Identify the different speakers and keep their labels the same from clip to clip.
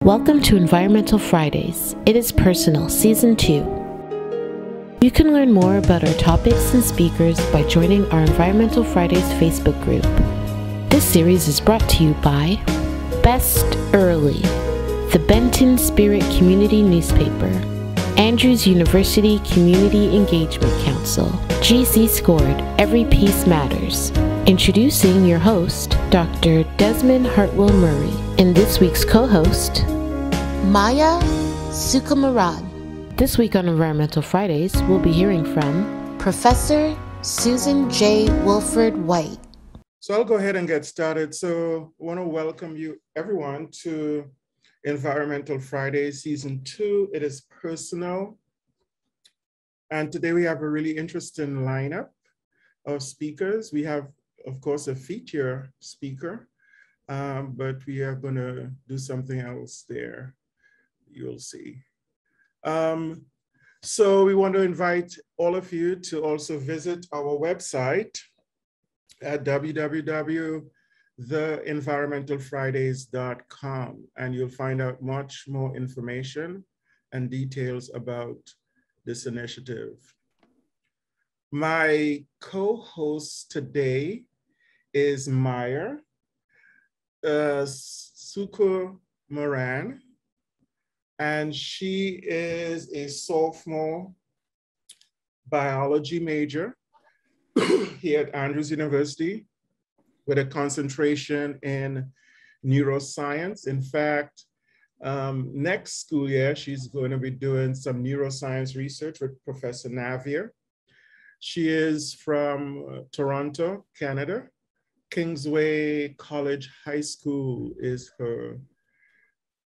Speaker 1: Welcome to Environmental Fridays. It is Personal, Season 2. You can learn more about our topics and speakers by joining our Environmental Fridays Facebook group. This series is brought to you by Best Early, the Benton Spirit Community Newspaper, Andrews University Community Engagement Council, GC Scored, Every Piece Matters. Introducing your host, Dr. Desmond Hartwell Murray, and this week's co-host, Maya Sukumaran. This week on Environmental Fridays, we'll be hearing from Professor Susan J. Woolford-White.
Speaker 2: So I'll go ahead and get started. So I want to welcome you everyone to Environmental Fridays, Season 2. It is personal. And today we have a really interesting lineup of speakers. We have, of course, a feature speaker, but we are going to do something else there. You'll see. So we want to invite all of you to also visit our website at www.theenvironmentalfridays.com, and you'll find out much more information and details about this initiative. My co-host today is Maya Sukumaran, and she is a sophomore biology major here at Andrews University with a concentration in neuroscience. In fact, next school year, she's going to be doing some neuroscience research with Professor Navier. She is from Toronto, Canada. Kingsway College High School is her.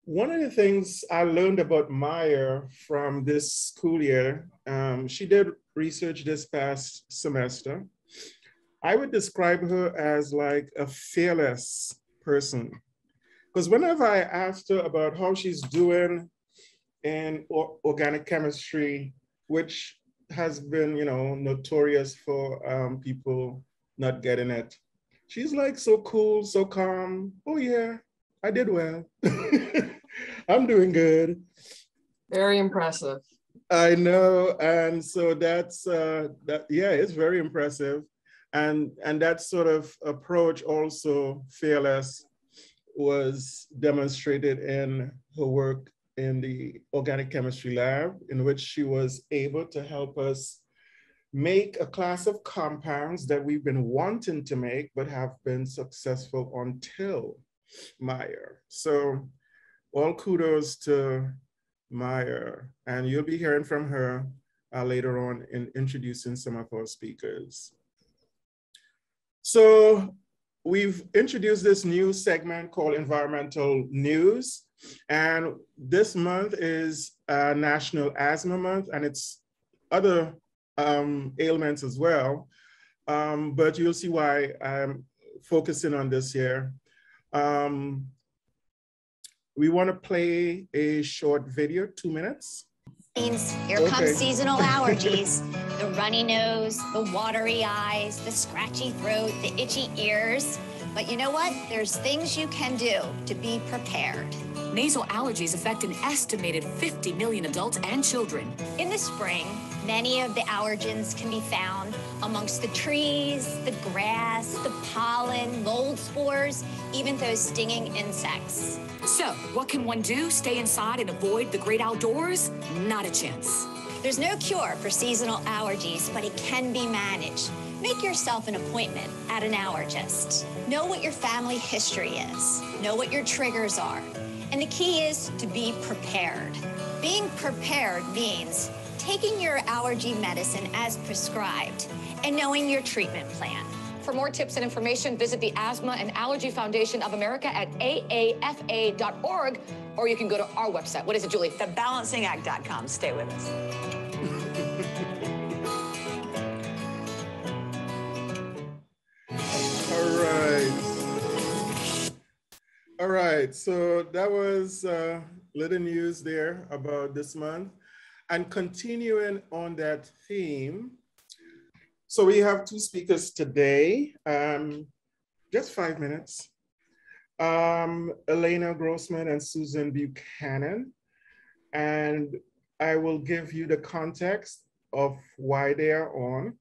Speaker 2: One of the things I learned about Maya from this school year, she did research this past semester. I would describe her as like a fearless person. Because whenever I asked her about how she's doing in organic chemistry, which has been, notorious for people not getting it, she's like so cool, so calm. Oh yeah, I did well. I'm doing good.
Speaker 3: Very impressive.
Speaker 2: I know, and so that's it's very impressive, and that sort of approach, also fearless, was demonstrated in her work in the organic chemistry lab, in which she was able to help us make a class of compounds that we've been wanting to make but have been successful until Maya. So all kudos to Maya, and you'll be hearing from her later on in introducing some of our speakers. So we've introduced this new segment called Environmental News, and this month is National Asthma Month, and it's other ailments as well, but you'll see why I'm focusing on this here. We want to play a short video, 2 minutes.
Speaker 4: Here comes seasonal allergies, the runny nose, the watery eyes, the scratchy throat, the itchy ears. But you know what? There's things you can do to be prepared.
Speaker 5: Nasal allergies affect an estimated 50 million adults and children.
Speaker 4: In the spring, many of the allergens can be found amongst the trees, the grass, the pollen, mold spores, even those stinging insects.
Speaker 5: So, what can one do? Stay inside and avoid the great outdoors? Not a chance.
Speaker 4: There's no cure for seasonal allergies, but it can be managed. Make yourself an appointment at an allergist. Know what your family history is. Know what your triggers are. And the key is to be prepared. Being prepared means taking your allergy medicine as prescribed and knowing your treatment plan.
Speaker 6: For more tips and information, visit the Asthma and Allergy Foundation of America at aafa.org, or you can go to our website. What is it, Julie?
Speaker 7: TheBalancingAct.com. Stay with us.
Speaker 2: All right, so that was little news there about this month. And continuing on that theme, so we have two speakers today, just 5 minutes. Elena Grossman and Susan Buchanan. And I will give you the context of why they are on,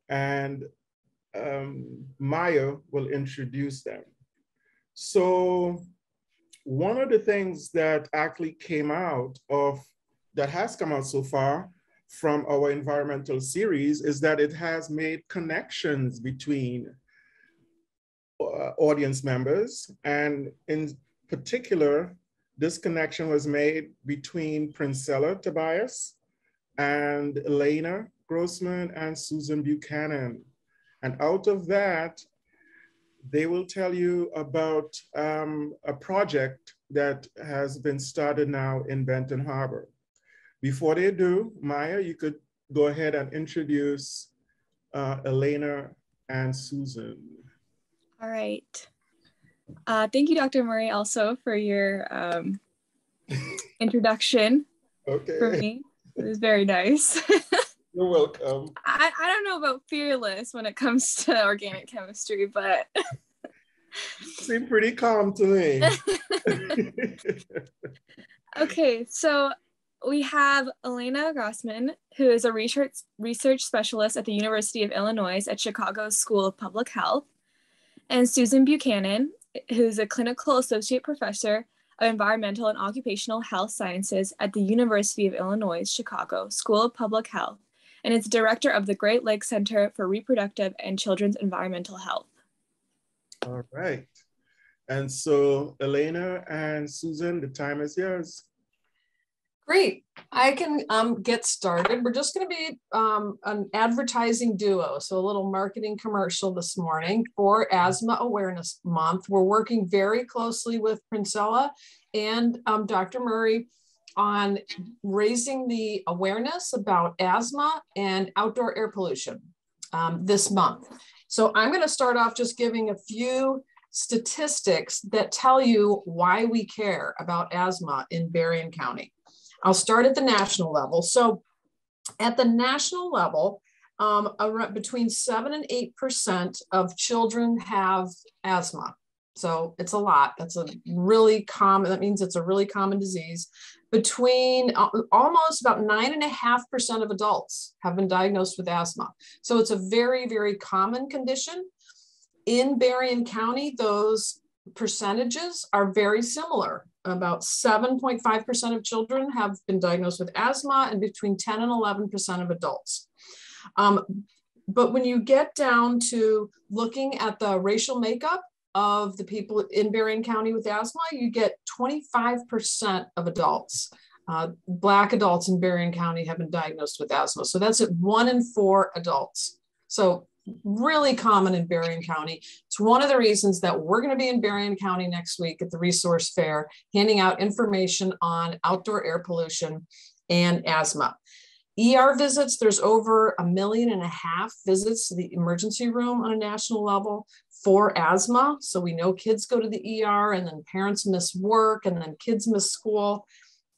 Speaker 2: and Maya will introduce them. So one of the things that actually came out of, that has come out so far from our environmental series, is that it has made connections between audience members. And in particular, this connection was made between Princella Tobias and Elena Grossman and Susan Buchanan. And out of that, they will tell you about a project that has been started now in Benton Harbor. Before they do, Maya, you could go ahead and introduce Elena and Susan.
Speaker 8: All right. Thank you, Dr. Murray, also for your introduction for me. It was very nice.
Speaker 2: You're welcome.
Speaker 8: I don't know about fearless when it comes to organic chemistry, but
Speaker 2: seem pretty calm to me.
Speaker 8: Okay, so we have Elena Grossman, who is a research specialist at the University of Illinois at Chicago School of Public Health, and Susan Buchanan, who's a clinical associate professor of environmental and occupational health sciences at the University of Illinois Chicago School of Public Health, and is director of the Great Lakes Center for Reproductive and Children's Environmental Health.
Speaker 2: All right. And so Elena and Susan, the time is yours.
Speaker 3: Great. I can get started. We're just going to be an advertising duo, so a little marketing commercial this morning for Asthma Awareness Month. We're working very closely with Princella and Dr. Murray on raising the awareness about asthma and outdoor air pollution this month. So I'm going to start off just giving a few statistics that tell you why we care about asthma in Berrien County. I'll start at the national level. So at the national level, between 7 and 8% of children have asthma. So it's a lot. That's a really common, that means it's a really common disease. Between almost about 9.5% of adults have been diagnosed with asthma. So it's a very, very common condition. In Berrien County, those percentages are very similar. About 7.5% of children have been diagnosed with asthma and between 10 and 11% of adults. But when you get down to looking at the racial makeup of the people in Berrien County with asthma, you get 25% of adults. Black adults in Berrien County have been diagnosed with asthma. So that's at 1 in 4 adults. So really common in Berrien County. It's one of the reasons that we're going to be in Berrien County next week at the resource fair, handing out information on outdoor air pollution and asthma. ER visits, there's over 1.5 million visits to the emergency room on a national level for asthma. So we know kids go to the ER and then parents miss work and then kids miss school.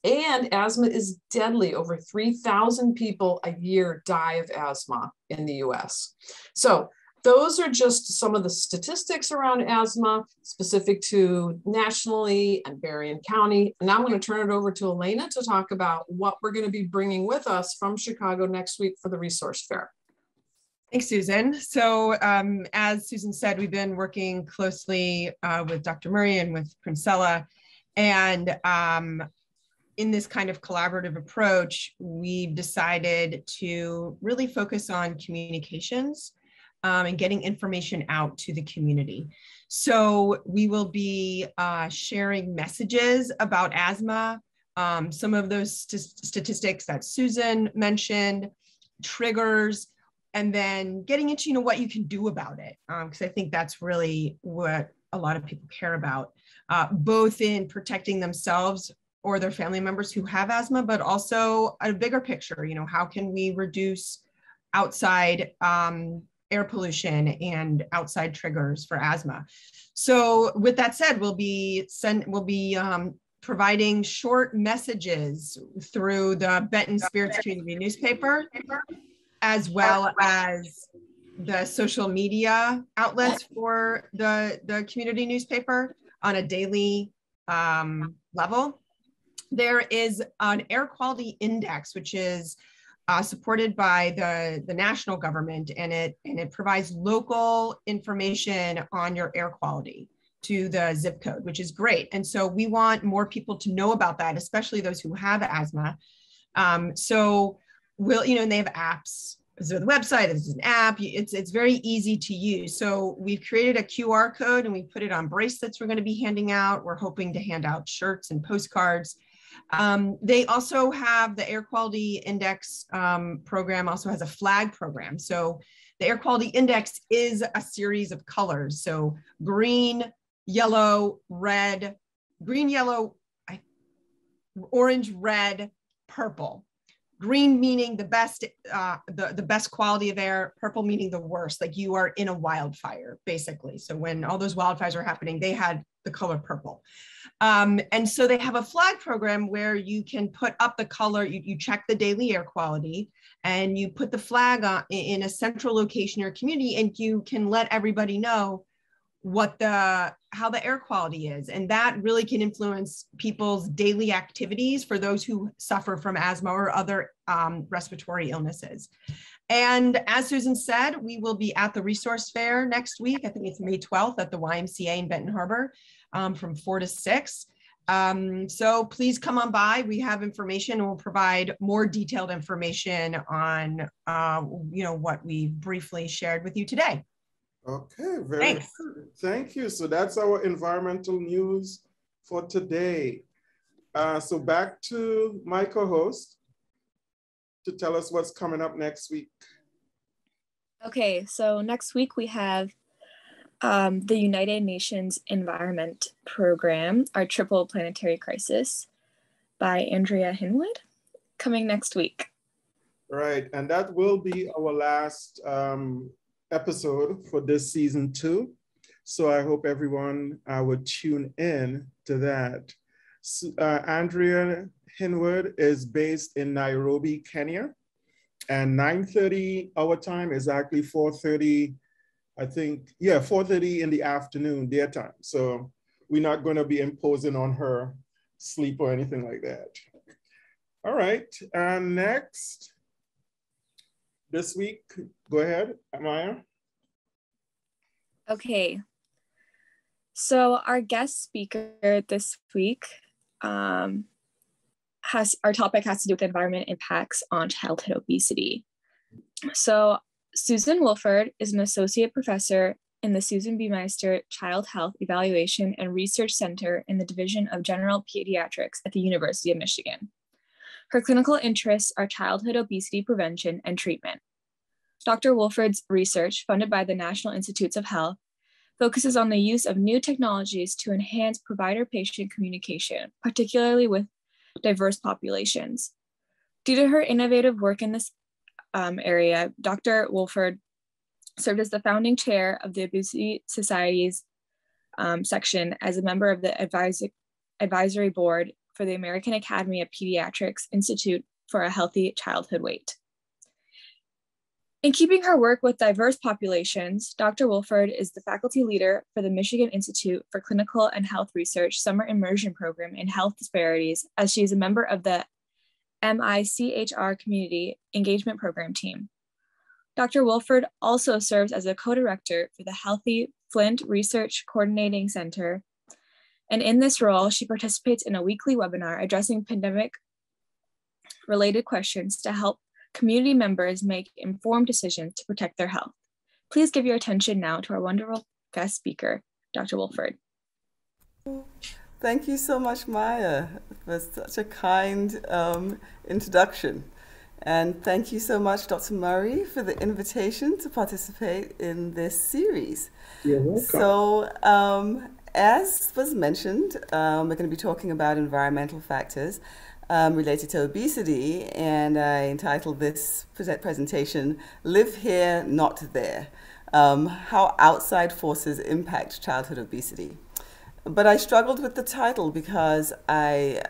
Speaker 3: And asthma is deadly. Over 3,000 people a year die of asthma in the US. So those are just some of the statistics around asthma specific to nationally and Berrien County. And now I'm going to turn it over to Elena to talk about what we're going to be bringing with us from Chicago next week for the resource fair.
Speaker 9: Thanks, Susan. So as Susan said, we've been working closely with Dr. Murray and with Princella. And in this kind of collaborative approach, we've decided to really focus on communications and getting information out to the community. So we will be sharing messages about asthma, some of those statistics that Susan mentioned, triggers, and then getting into what you can do about it, because I think that's really what a lot of people care about, both in protecting themselves or their family members who have asthma, but also a bigger picture, how can we reduce outside air pollution and outside triggers for asthma. So with that said, we'll be providing short messages through the Benton Spirits Community newspaper, as well as the social media outlets for the community newspaper. on a daily level. There is an air quality index, which is supported by the national government, and it provides local information on your air quality to the zip code, which is great. And so we want more people to know about that, especially those who have asthma. So we'll, and they have apps. So the website is an app. It's very easy to use. So we've created a QR code and we put it on bracelets we're going to be handing out. We're hoping to hand out shirts and postcards. They also have the Air Quality Index program also has a flag program. So the Air Quality Index is a series of colors. So green, yellow, red, green, yellow, orange, red, purple. Green meaning the best, the best quality of air, purple meaning the worst, like you are in a wildfire, basically. So when all those wildfires are happening, they had the color purple. And so they have a flag program where you can put up the color, you check the daily air quality, and you put the flag on, in a central location in your community, and you can let everybody know how the air quality is. And that really can influence people's daily activities for those who suffer from asthma or other respiratory illnesses. And as Susan said, we will be at the resource fair next week. I think it's May 12th at the YMCA in Benton Harbor from 4 to 6. So please come on by. We have information and we'll provide more detailed information on what we briefly shared with you today.
Speaker 2: Okay, very good. Thank you. So that's our environmental news for today. So back to my co-host to tell us what's coming up next week.
Speaker 8: Okay, so next week we have the United Nations Environment Program, our Triple Planetary Crisis by Andrea Hinwood, coming next week.
Speaker 2: Right, and that will be our last episode for this season 2. So I hope everyone would tune in to that. Andrea Hinwood is based in Nairobi, Kenya, and 9:30 our time is actually 4:30, I think, 4:30 in the afternoon, their time. So we're not going to be imposing on her sleep or anything like that. All right, next. This week, go ahead, Maya.
Speaker 8: Okay, so our guest speaker this week our topic has to do with environment impacts on childhood obesity. So Susan Woolford is an associate professor in the Susan B. Meister Child Health Evaluation and Research Center in the Division of General Pediatrics at the University of Michigan. Her clinical interests are childhood obesity prevention and treatment. Dr. Woolford's research, funded by the National Institutes of Health, focuses on the use of new technologies to enhance provider-patient communication, particularly with diverse populations. Due to her innovative work in this area, Dr. Woolford served as the founding chair of the Obesity Society's section as a member of the advisory board for the American Academy of Pediatrics Institute for a Healthy Childhood Weight. In keeping her work with diverse populations, Dr. Woolford is the faculty leader for the Michigan Institute for Clinical and Health Research Summer Immersion Program in Health Disparities, as she is a member of the MICHR Community Engagement Program team. Dr. Woolford also serves as a co-director for the Healthy Flint Research Coordinating Center, and in this role, she participates in a weekly webinar addressing pandemic-related questions to help community members make informed decisions to protect their health. Please give your attention now to our wonderful guest speaker, Dr. Woolford.
Speaker 10: Thank you so much, Maya, for such a kind introduction. And thank you so much, Dr. Murray, for the invitation to participate in this series.
Speaker 2: You're welcome.
Speaker 10: So, as was mentioned, we're going to be talking about environmental factors related to obesity, and I entitled this presentation, Live Here, Not There, How Outside Forces Impact Childhood Obesity. But I struggled with the title because I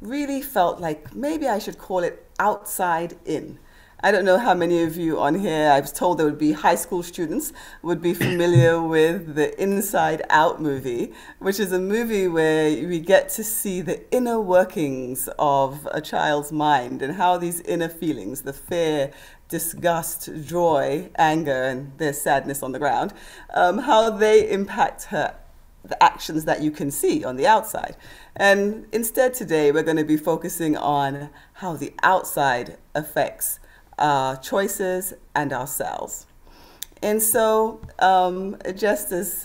Speaker 10: really felt like maybe I should call it Outside In. I don't know how many of you on here, I was told there would be high school students, would be familiar with the Inside Out movie, which is a movie where we get to see the inner workings of a child's mind and how these inner feelings, the fear, disgust, joy, anger, and there's sadness on the ground, how they impact the actions that you can see on the outside. And instead today, we're going to be focusing on how the outside affects our choices and ourselves. And so, just as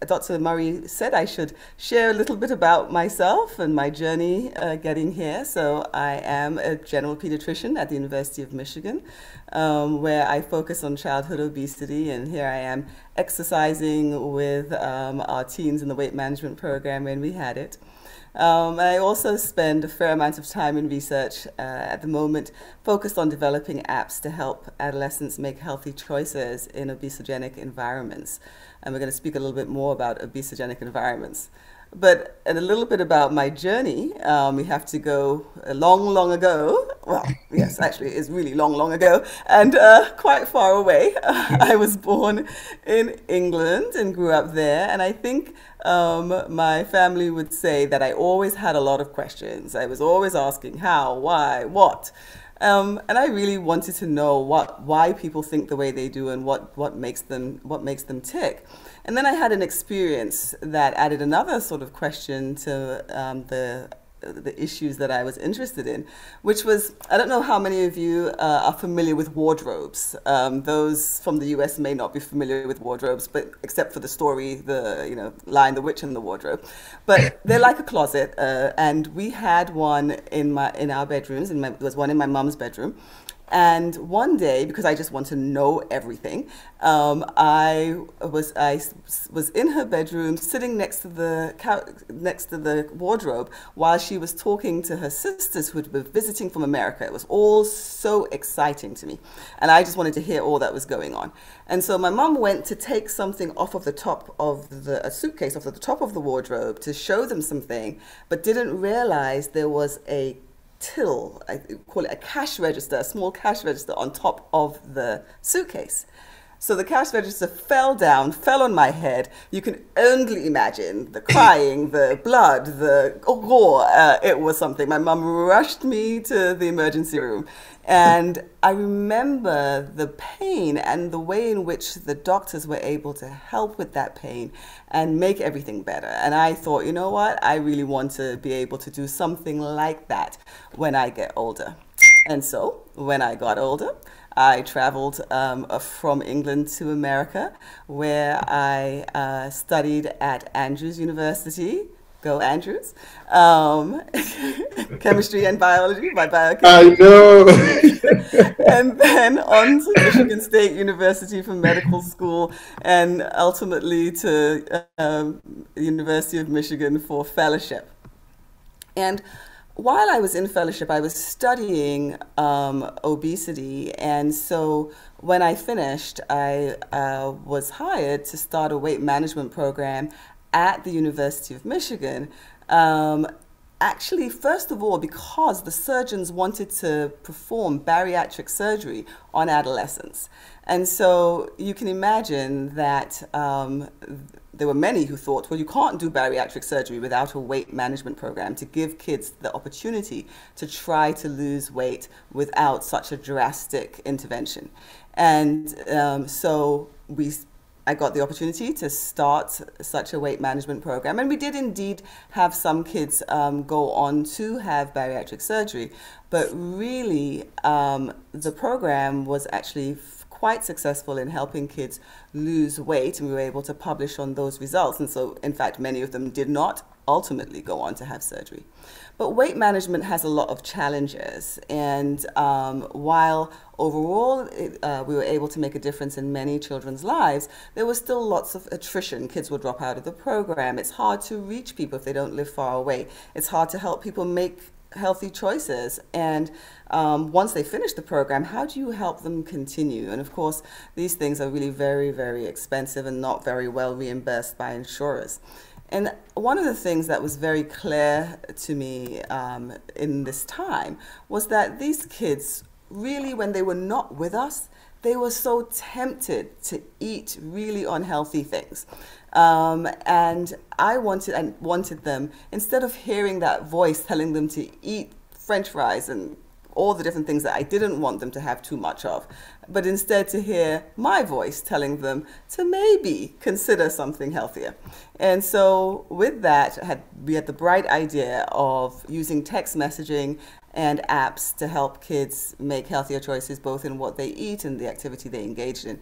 Speaker 10: Dr. Murray said, I should share a little bit about myself and my journey getting here. So I am a general pediatrician at the University of Michigan, where I focus on childhood obesity, and here I am exercising with our teens in the weight management program when we had it. I also spend a fair amount of time in research at the moment focused on developing apps to help adolescents make healthy choices in obesogenic environments. And we're going to speak a little bit more about obesogenic environments. But a little bit about my journey, we have to go long ago. Well, yes, actually, it's really long ago, and quite far away. I was born in England and grew up there, and I think my family would say that I always had a lot of questions. I was always asking how, why, what. And I really wanted to know why people think the way they do and what makes them tick. And then I had an experience that added another sort of question to the issues that I was interested in, which was, I don't know how many of you are familiar with wardrobes. Those from the US may not be familiar with wardrobes, but except for the story, the Lion, the Witch, and the Wardrobe. But they're like a closet, and we had one in our bedrooms. There was one in my mom's bedroom. And one day, because I just want to know everything, I was in her bedroom, sitting next to the wardrobe, while she was talking to her sisters who had been visiting from America. It was all so exciting to me, and I just wanted to hear all that was going on. And so my mom went to take something off of the top of a suitcase off of the top of the wardrobe to show them something, but didn't realize there was a till, I call it a cash register, a small cash register on top of the suitcase. So the cash register fell down, fell on my head. You can only imagine the crying, the blood, the gore. It was something. My mum rushed me to the emergency room. And I remember the pain and the way in which the doctors were able to help with that pain and make everything better. And I thought, you know what? I really want to be able to do something like that when I get older. And so when I got older, I traveled from England to America, where I studied at Andrews University. Go Andrews. Chemistry and biology by biochemistry.
Speaker 2: I know.
Speaker 10: And then on to Michigan State University for medical school, and ultimately to the University of Michigan for fellowship. And while I was in fellowship, I was studying obesity, and so when I finished, I was hired to start a weight management program at the University of Michigan. Actually, first of all, because the surgeons wanted to perform bariatric surgery on adolescents. And so you can imagine that there were many who thought, well, you can't do bariatric surgery without a weight management program to give kids the opportunity to try to lose weight without such a drastic intervention. And so I got the opportunity to start such a weight management program. And we did indeed have some kids go on to have bariatric surgery. But really, the program was actually quite successful in helping kids lose weight, and we were able to publish on those results. And so, in fact, many of them did not ultimately go on to have surgery. But weight management has a lot of challenges, and while overall we were able to make a difference in many children's lives, there was still lots of attrition. Kids would drop out of the program. It's hard to reach people if they don't live far away. It's hard to help people make healthy choices, and once they finish the program, how do you help them continue? And of course, these things are really very, very expensive and not very well reimbursed by insurers. And one of the things that was very clear to me in this time was that these kids really, when they were not with us, they were so tempted to eat really unhealthy things. And I wanted them, instead of hearing that voice telling them to eat French fries and all the different things that I didn't want them to have too much of, but instead to hear my voice telling them to maybe consider something healthier. And so with that, we had the bright idea of using text messaging and apps to help kids make healthier choices, both in what they eat and the activity they engaged in.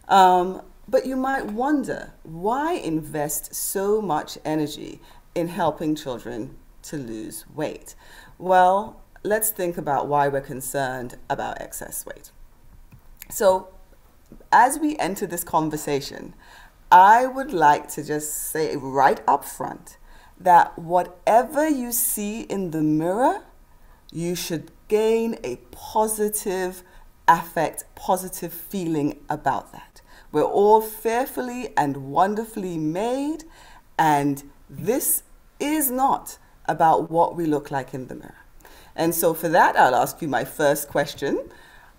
Speaker 10: But you might wonder, why invest so much energy in helping children to lose weight? Well, let's think about why we're concerned about excess weight. So as we enter this conversation, I would like to just say right up front that whatever you see in the mirror, you should gain a positive affect, positive feeling about that. We're all fearfully and wonderfully made, and this is not about what we look like in the mirror. And so for that, I'll ask you my first question.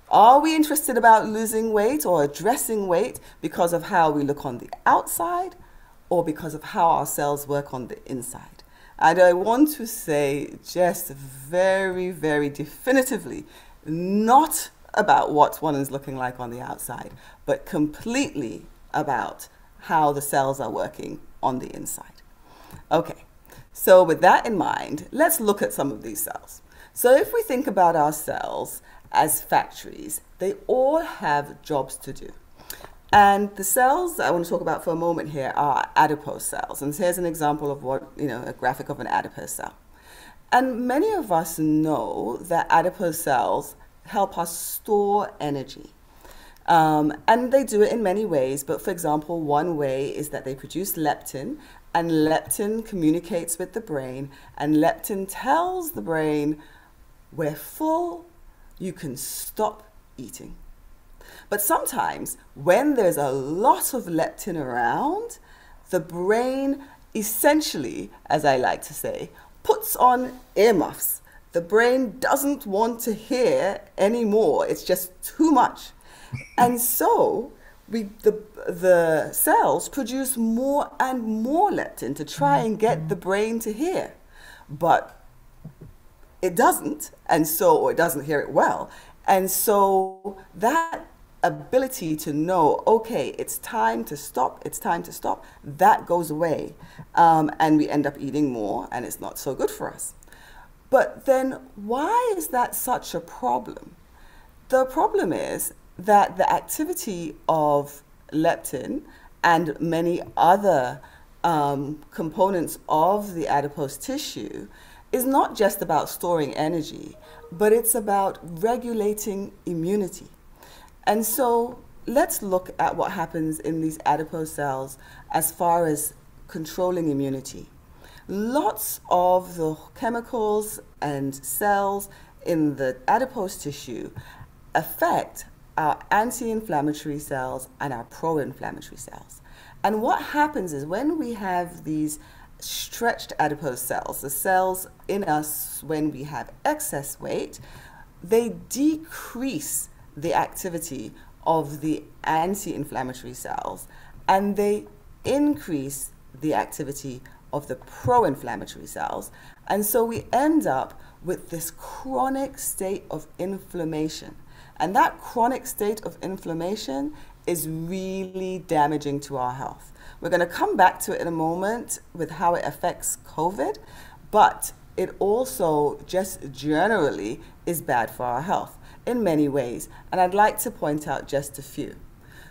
Speaker 10: Are we interested about losing weight or addressing weight because of how we look on the outside, or because of how our cells work on the inside? And I want to say just very, very definitively, not about what one is looking like on the outside, but completely about how the cells are working on the inside. Okay, so with that in mind, let's look at some of these cells. So if we think about our cells as factories, they all have jobs to do. And the cells I want to talk about for a moment here are adipose cells. And here's an example of what, a graphic of an adipose cell. And many of us know that adipose cells help us store energy. And they do it in many ways, but for example, one way is that they produce leptin, and leptin communicates with the brain, and leptin tells the brain, we're full, you can stop eating. But sometimes when there's a lot of leptin around, the brain essentially, as I like to say, puts on earmuffs. The brain doesn't want to hear anymore. It's just too much. And so the cells produce more and more leptin to try and get the brain to hear. But it doesn't, or it doesn't hear it well. And so that ability to know, okay, it's time to stop, that goes away. And we end up eating more, and it's not so good for us. But then why is that such a problem? The problem is that the activity of leptin and many other components of the adipose tissue is not just about storing energy, but it's about regulating immunity. And so let's look at what happens in these adipose cells as far as controlling immunity. Lots of the chemicals and cells in the adipose tissue affect our anti-inflammatory cells and our pro-inflammatory cells. And what happens is when we have these stretched adipose cells, the cells in us when we have excess weight, they decrease the activity of the anti-inflammatory cells, and they increase the activity of the pro-inflammatory cells. And so we end up with this chronic state of inflammation. And that chronic state of inflammation is really damaging to our health. We're going to come back to it in a moment with how it affects COVID, but it also just generally is bad for our health in many ways. And I'd like to point out just a few.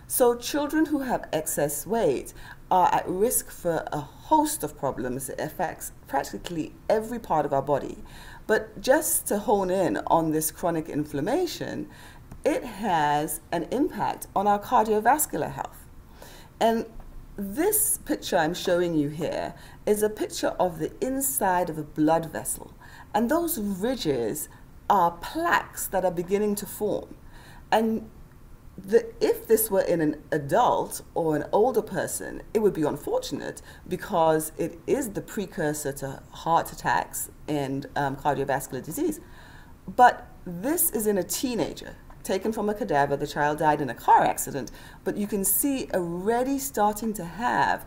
Speaker 10: So children who have excess weight are at risk for a host of problems. It affects practically every part of our body. But just to hone in on this chronic inflammation, it has an impact on our cardiovascular health. And this picture I'm showing you here is a picture of the inside of a blood vessel. And those ridges are plaques that are beginning to form. And if this were in an adult or an older person, it would be unfortunate because it is the precursor to heart attacks and cardiovascular disease. But this is in a teenager, taken from a cadaver. The child died in a car accident, but you can see already starting to have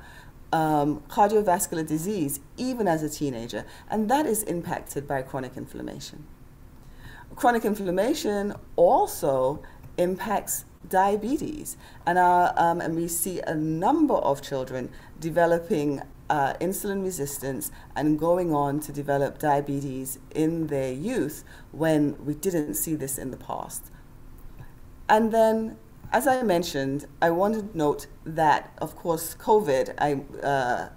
Speaker 10: cardiovascular disease even as a teenager, and that is impacted by chronic inflammation. Chronic inflammation also impacts diabetes, and we see a number of children developing insulin resistance and going on to develop diabetes in their youth when we didn't see this in the past. And then, as I mentioned, I wanted to note that, of course, COVID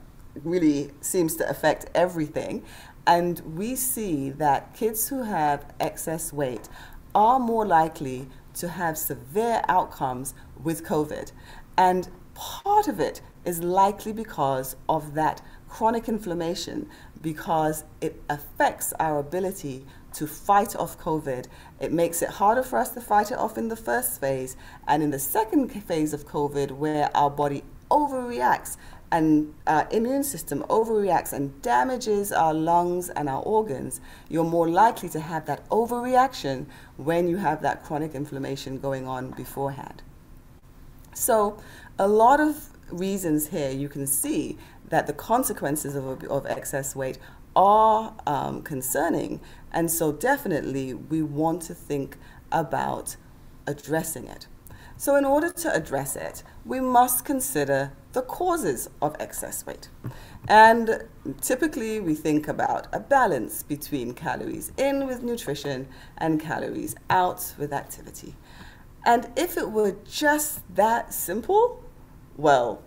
Speaker 10: really seems to affect everything. And we see that kids who have excess weight are more likely to have severe outcomes with COVID. And part of it is likely because of that chronic inflammation, because it affects our ability to fight off COVID. It makes it harder for us to fight it off in the first phase. And in the second phase of COVID, where our body overreacts and our immune system overreacts and damages our lungs and our organs, you're more likely to have that overreaction when you have that chronic inflammation going on beforehand. So a lot of reasons here you can see that the consequences of excess weight are concerning, and so definitely we want to think about addressing it. So in order to address it, we must consider the causes of excess weight. And typically we think about a balance between calories in with nutrition and calories out with activity. And if it were just that simple, well,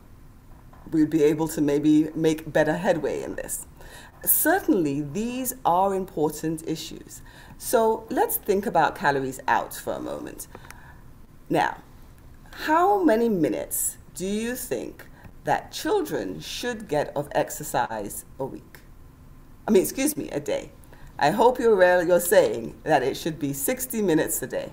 Speaker 10: we'd be able to maybe make better headway in this. Certainly, these are important issues. So let's think about calories out for a moment. Now, how many minutes do you think that children should get of exercise a week? A day. I hope you're saying that it should be 60 minutes a day.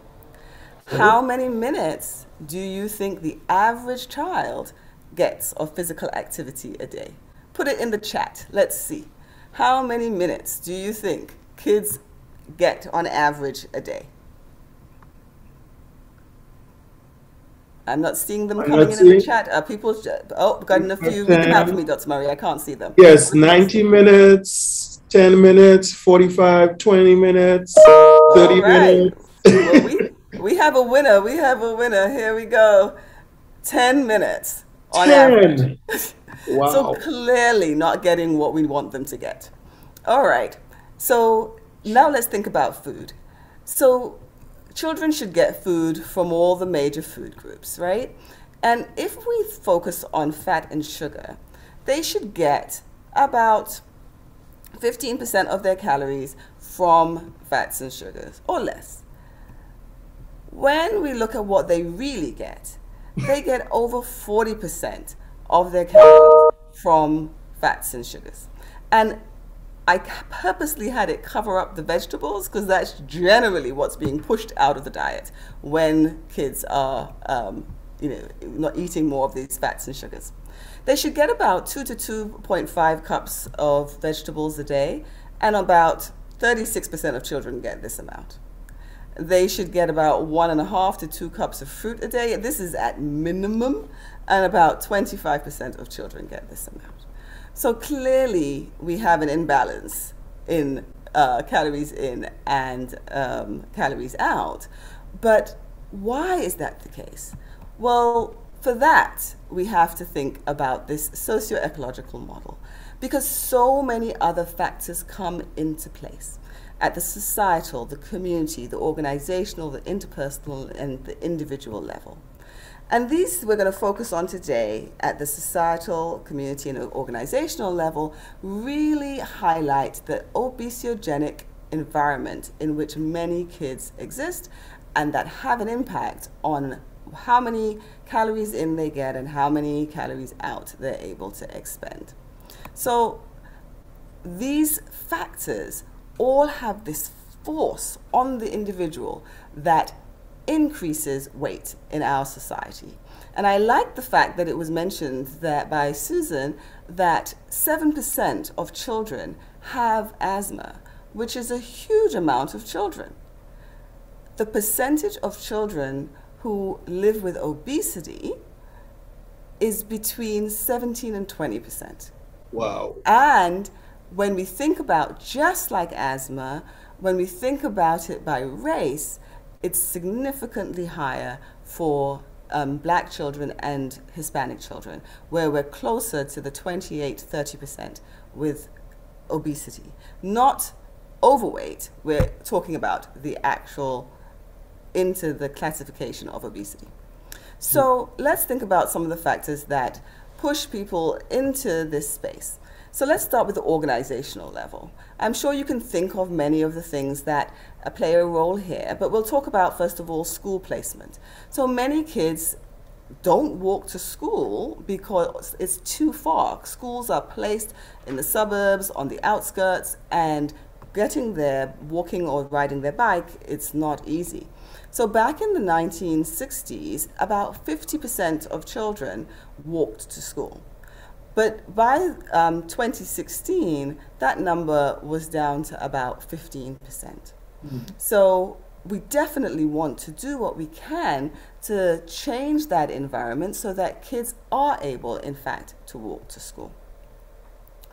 Speaker 10: How many minutes do you think the average child gets of physical activity a day? Put it in the chat. Let's see. How many minutes do you think kids get on average a day? I'm not seeing them coming in the chat. People, got enough few. Read them out for me, Dr. Murray. I can't see them.
Speaker 2: Yes, 90 minutes, 10 minutes, 45, 20 minutes, 30 minutes.
Speaker 10: Well, we have a winner. We have a winner. Here we go. 10 minutes on average.
Speaker 2: Wow.
Speaker 10: So clearly not getting what we want them to get. All right. So now let's think about food. So children should get food from all the major food groups, right? And if we focus on fat and sugar, they should get about 15% of their calories from fats and sugars, or less. When we look at what they really get, they get over 40% of their calories from fats and sugars. And I purposely had it cover up the vegetables because that's generally what's being pushed out of the diet when kids are not eating more of these fats and sugars. They should get about 2 to 2.5 cups of vegetables a day, and about 36% of children get this amount. They should get about 1.5 to 2 cups of fruit a day. This is at minimum, and about 25% of children get this amount. So clearly we have an imbalance in calories in and calories out. But why is that the case? Well, for that, we have to think about this socio-ecological model, because so many other factors come into place at the societal, the community, the organizational, the interpersonal, and the individual level. And these we're going to focus on today at the societal, community, and organizational level, really highlight the obesogenic environment in which many kids exist and that have an impact on how many calories in they get and how many calories out they're able to expend. So these factors all have this force on the individual that increases weight in our society. And I like the fact that it was mentioned that by Susan that 7% of children have asthma, which is a huge amount of children. the percentage of children who live with obesity is between 17 and 20%.
Speaker 2: Wow.
Speaker 10: And when we think about, just like asthma, when we think about it by race, it's significantly higher for Black children and Hispanic children, where we're closer to the 28-30% with obesity. Not overweight, we're talking about the actual into the classification of obesity. So let's think about some of the factors that push people into this space. So let's start with the organizational level. I'm sure you can think of many of the things that play a role here, but we'll talk about, first of all, school placement. So many kids don't walk to school because it's too far. Schools are placed in the suburbs, on the outskirts, and getting there, walking or riding their bike, it's not easy. So back in the 1960s, about 50% of children walked to school. But by 2016, that number was down to about 15%. So we definitely want to do what we can to change that environment so that kids are able, in fact, to walk to school.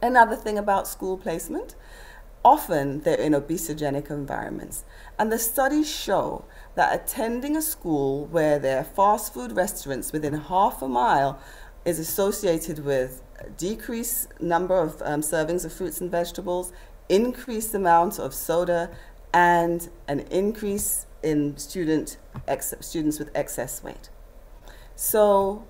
Speaker 10: Another thing about school placement, often they're in obesogenic environments. And the studies show that attending a school where there are fast food restaurants within half a mile is associated with a decreased number of servings of fruits and vegetables, increased amount of soda, and an increase in students with excess weight. So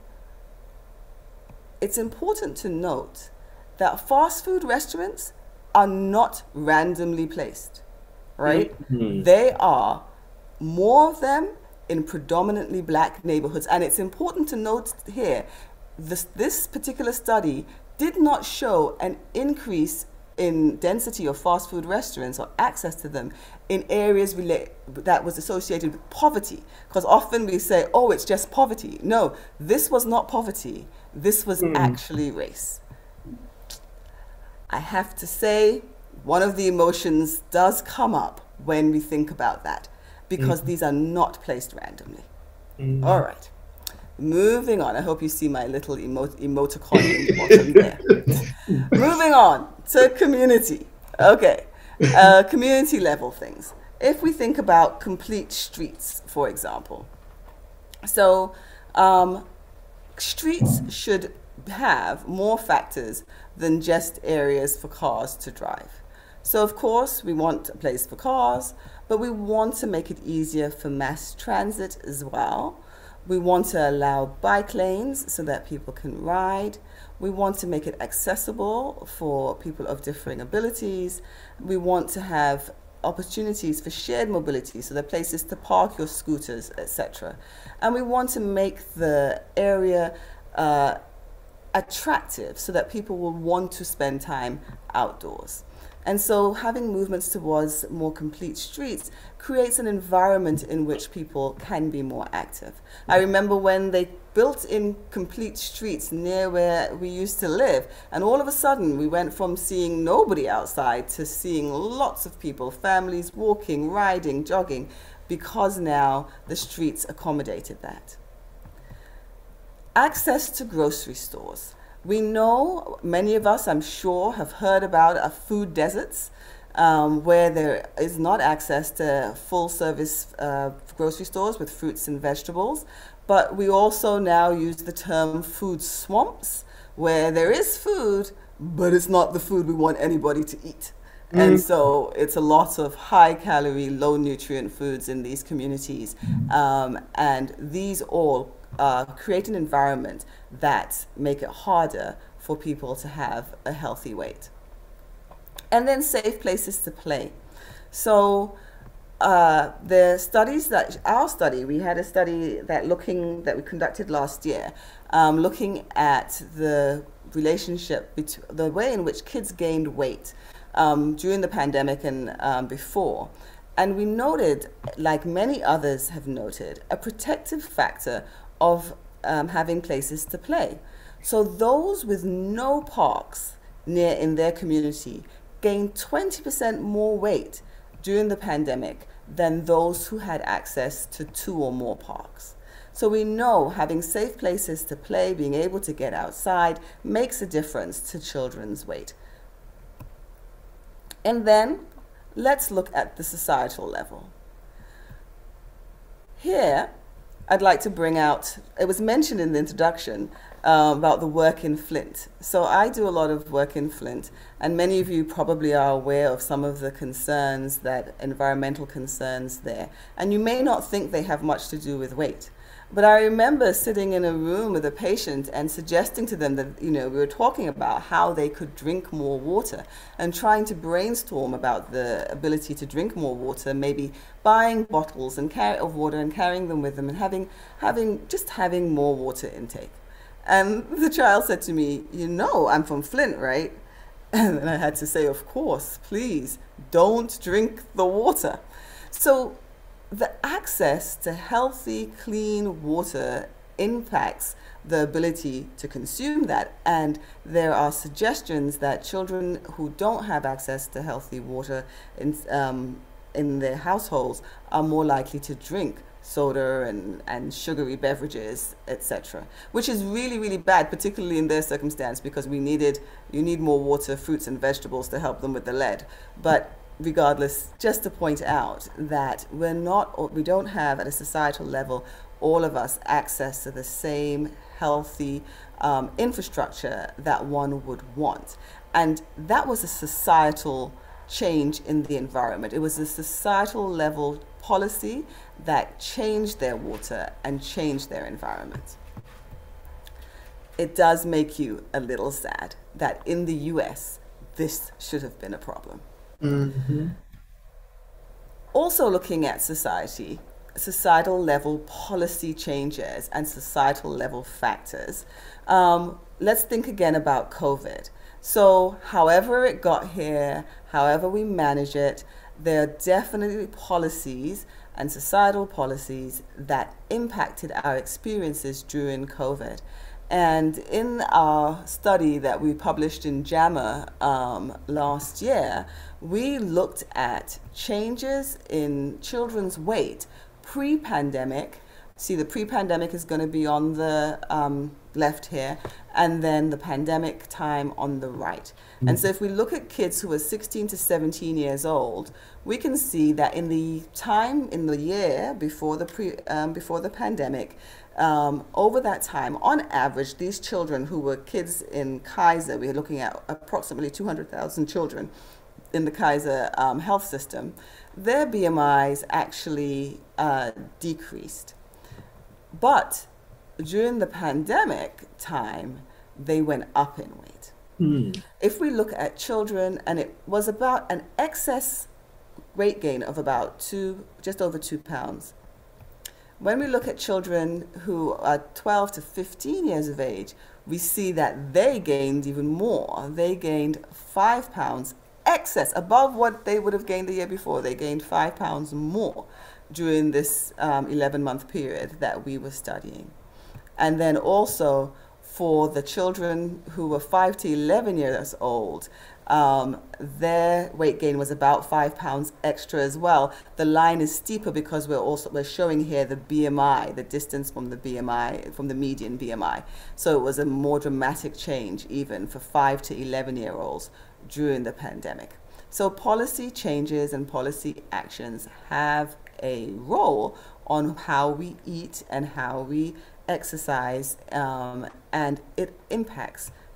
Speaker 10: it's important to note that fast food restaurants are not randomly placed, right? They are more of them in predominantly Black neighborhoods. And it's important to note here, this particular study did not show an increase in density of fast food restaurants or access to them in areas that was associated with poverty. Because often we say, oh, it's just poverty. No, this was not poverty. This was actually race. I have to say, one of the emotions does come up when we think about that, because these are not placed randomly. All right. Moving on. I hope you see my little emoticon in the bottom there. Moving on to community. Okay. Community level things. If we think about complete streets, for example. So streets should have more factors than just areas for cars to drive. So of course we want a place for cars, but we want to make it easier for mass transit as well. We want to allow bike lanes so that people can ride. We want to make it accessible for people of differing abilities. We want to have opportunities for shared mobility, so there are places to park your scooters, etc. And we want to make the area attractive so that people will want to spend time outdoors. And so having movements towards more complete streets creates an environment in which people can be more active. I remember when they built in complete streets near where we used to live, and all of a sudden we went from seeing nobody outside to seeing lots of people, families walking, riding, jogging, because now the streets accommodated that. Access to grocery stores. We know, many of us, I'm sure, have heard about food deserts where there is not access to full-service grocery stores with fruits and vegetables. But we also now use the term food swamps, where there is food, but it's not the food we want anybody to eat. And so it's a lot of high-calorie, low-nutrient foods in these communities. And these all create an environment that make it harder for people to have a healthy weight. And then safe places to play. So the studies we had a study that we conducted last year, looking at the relationship between the way in which kids gained weight during the pandemic and before. And we noted, like many others have noted, a protective factor of having places to play. So those with no parks in their community gained 20% more weight during the pandemic than those who had access to 2 or more parks. So we know having safe places to play, being able to get outside, makes a difference to children's weight. And then let's look at the societal level. Here, I'd like to bring out, it was mentioned in the introduction about the work in Flint. So I do a lot of work in Flint, and many of you probably are aware of some of the concerns, that environmental concerns there. And you may not think they have much to do with weight. But I remember sitting in a room with a patient and suggesting to them that, we were talking about how they could drink more water and trying to brainstorm about the ability to drink more water, maybe buying bottles of water and carrying them with them and having more water intake. And the child said to me, I'm from Flint, right? And I had to say, of course, please don't drink the water. So the access to healthy, clean water impacts the ability to consume that. And there are suggestions that children who don't have access to healthy water in their households are more likely to drink soda and sugary beverages, etc., which is really, really bad, particularly in their circumstance, because you need more water, fruits and vegetables to help them with the lead. But regardless, just to point out that we don't have at a societal level, all of us, access to the same healthy infrastructure that one would want. And that was a societal change in the environment. It was a societal level policy that changed their water and changed their environment. It does make you a little sad that in the US, this should have been a problem. Mm-hmm. Also looking at societal level policy changes and societal level factors, let's think again about COVID. So however it got here, however we manage it, there are definitely policies and societal policies that impacted our experiences during COVID. And in our study that we published in JAMA last year, we looked at changes in children's weight pre-pandemic. See, the pre-pandemic is going to be on the left here, and then the pandemic time on the right. And so if we look at kids who are 16 to 17 years old, we can see that in the year before the pandemic, over that time, on average, these children who were kids in Kaiser, we are looking at approximately 200,000 children in the Kaiser health system, their BMIs actually decreased. But during the pandemic time, they went up in weight. If we look at children, and it was about an excess weight gain of about just over 2 pounds. When we look at children who are 12 to 15 years of age, we see that they gained even more. They gained 5 pounds excess above what they would have gained the year before. They gained 5 pounds more during this 11-month period that we were studying. And then also for the children who were 5 to 11 years old, their weight gain was about 5 pounds extra as well. The line is steeper because we're showing here the BMI, the distance from the BMI, from the median BMI. So it was a more dramatic change even for 5 to 11-year-olds during the pandemic. So policy changes and policy actions have a role on how we eat and how we exercise, and it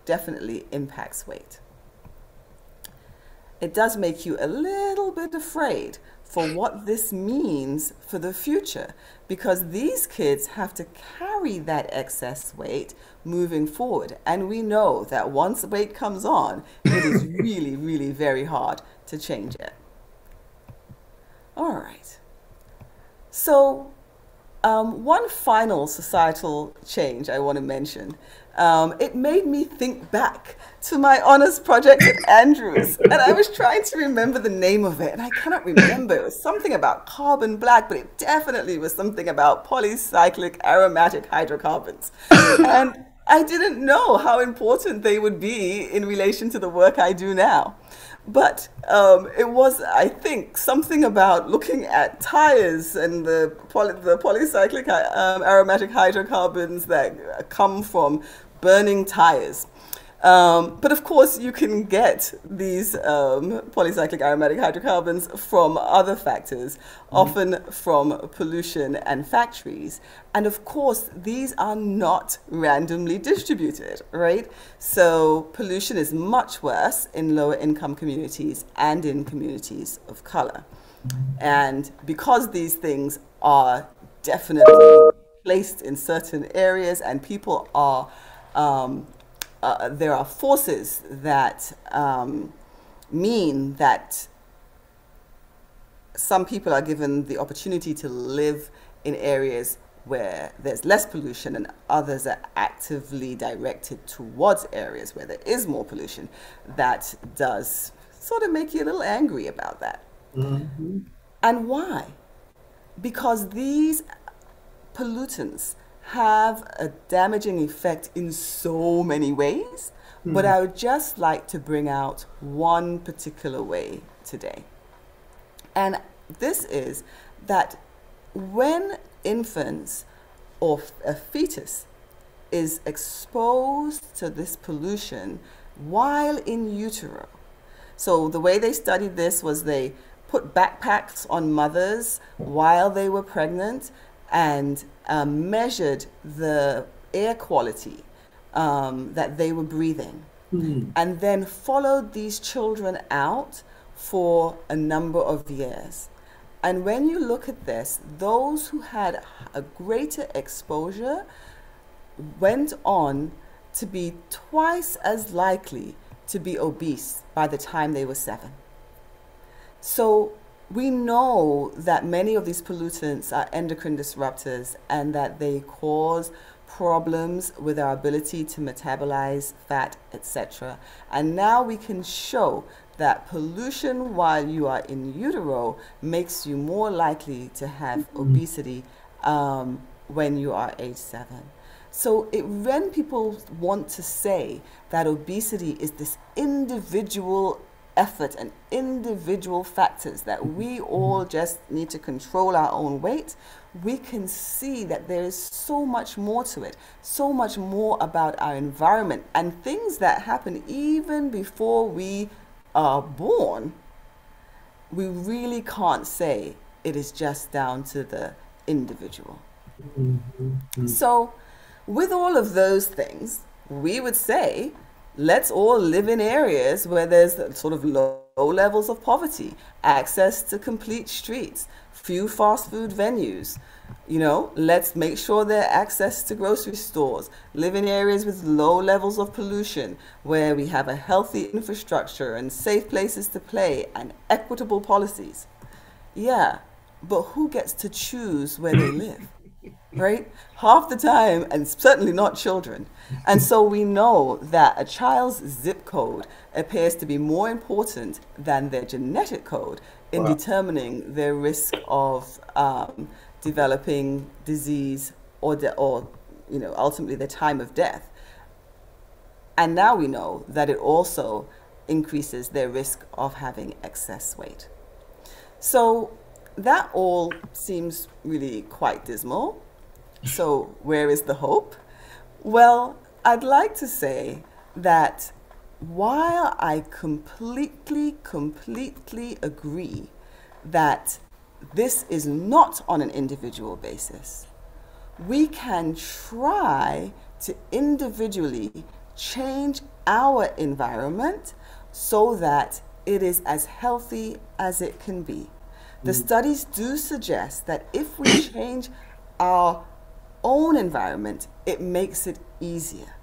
Speaker 10: definitely impacts weight. It does make you a little bit afraid for what this means for the future, because these kids have to carry that excess weight moving forward. And we know that once weight comes on, it is really, really very hard to change it. All right. So one final societal change I want to mention. It made me think back to my honors project at Andrews, and I was trying to remember the name of it, and I cannot remember. It was something about carbon black, but it definitely was something about polycyclic aromatic hydrocarbons. And I didn't know how important they would be in relation to the work I do now. But it was, I think, something about looking at tires and the polycyclic aromatic hydrocarbons that come from burning tires. But of course, you can get these polycyclic aromatic hydrocarbons from other factors, often from pollution and factories. And of course, these are not randomly distributed, right? So pollution is much worse in lower income communities and in communities of color. And because these things are definitely placed in certain areas and people are there are forces that mean that some people are given the opportunity to live in areas where there's less pollution and others are actively directed towards areas where there is more pollution. That does sort of make you a little angry about that. Mm-hmm. And why? Because these pollutants have a damaging effect in so many ways, but I would just like to bring out one particular way today. And this is that when infants or a fetus is exposed to this pollution while in utero, so the way they studied this was they put backpacks on mothers while they were pregnant and measured the air quality that they were breathing, and then followed these children out for a number of years. And when you look at this, those who had a greater exposure went on to be twice as likely to be obese by the time they were 7. So we know that many of these pollutants are endocrine disruptors and that they cause problems with our ability to metabolize fat, etc. And now we can show that pollution while you are in utero makes you more likely to have obesity when you are age 7. So when people want to say that obesity is this individual effort and individual factors that we all just need to control our own weight, we can see that there is so much more to it, so much more about our environment and things that happen even before we are born. We really can't say it is just down to the individual. So with all of those things, we would say, let's all live in areas where there's sort of low levels of poverty, access to complete streets, few fast food venues. You know, let's make sure there are access to grocery stores, live in areas with low levels of pollution, where we have a healthy infrastructure and safe places to play and equitable policies. Yeah, but who gets to choose where they live? Right? Half the time, and certainly not children. And so we know that a child's zip code appears to be more important than their genetic code in determining their risk of developing disease or you know, ultimately their time of death. And now we know that it also increases their risk of having excess weight. So that all seems really quite dismal. So where is the hope? Well, I'd like to say that while I completely agree that this is not on an individual basis, we can try to individually change our environment so that it is as healthy as it can be. The studies do suggest that if we change our own environment, it makes it easier.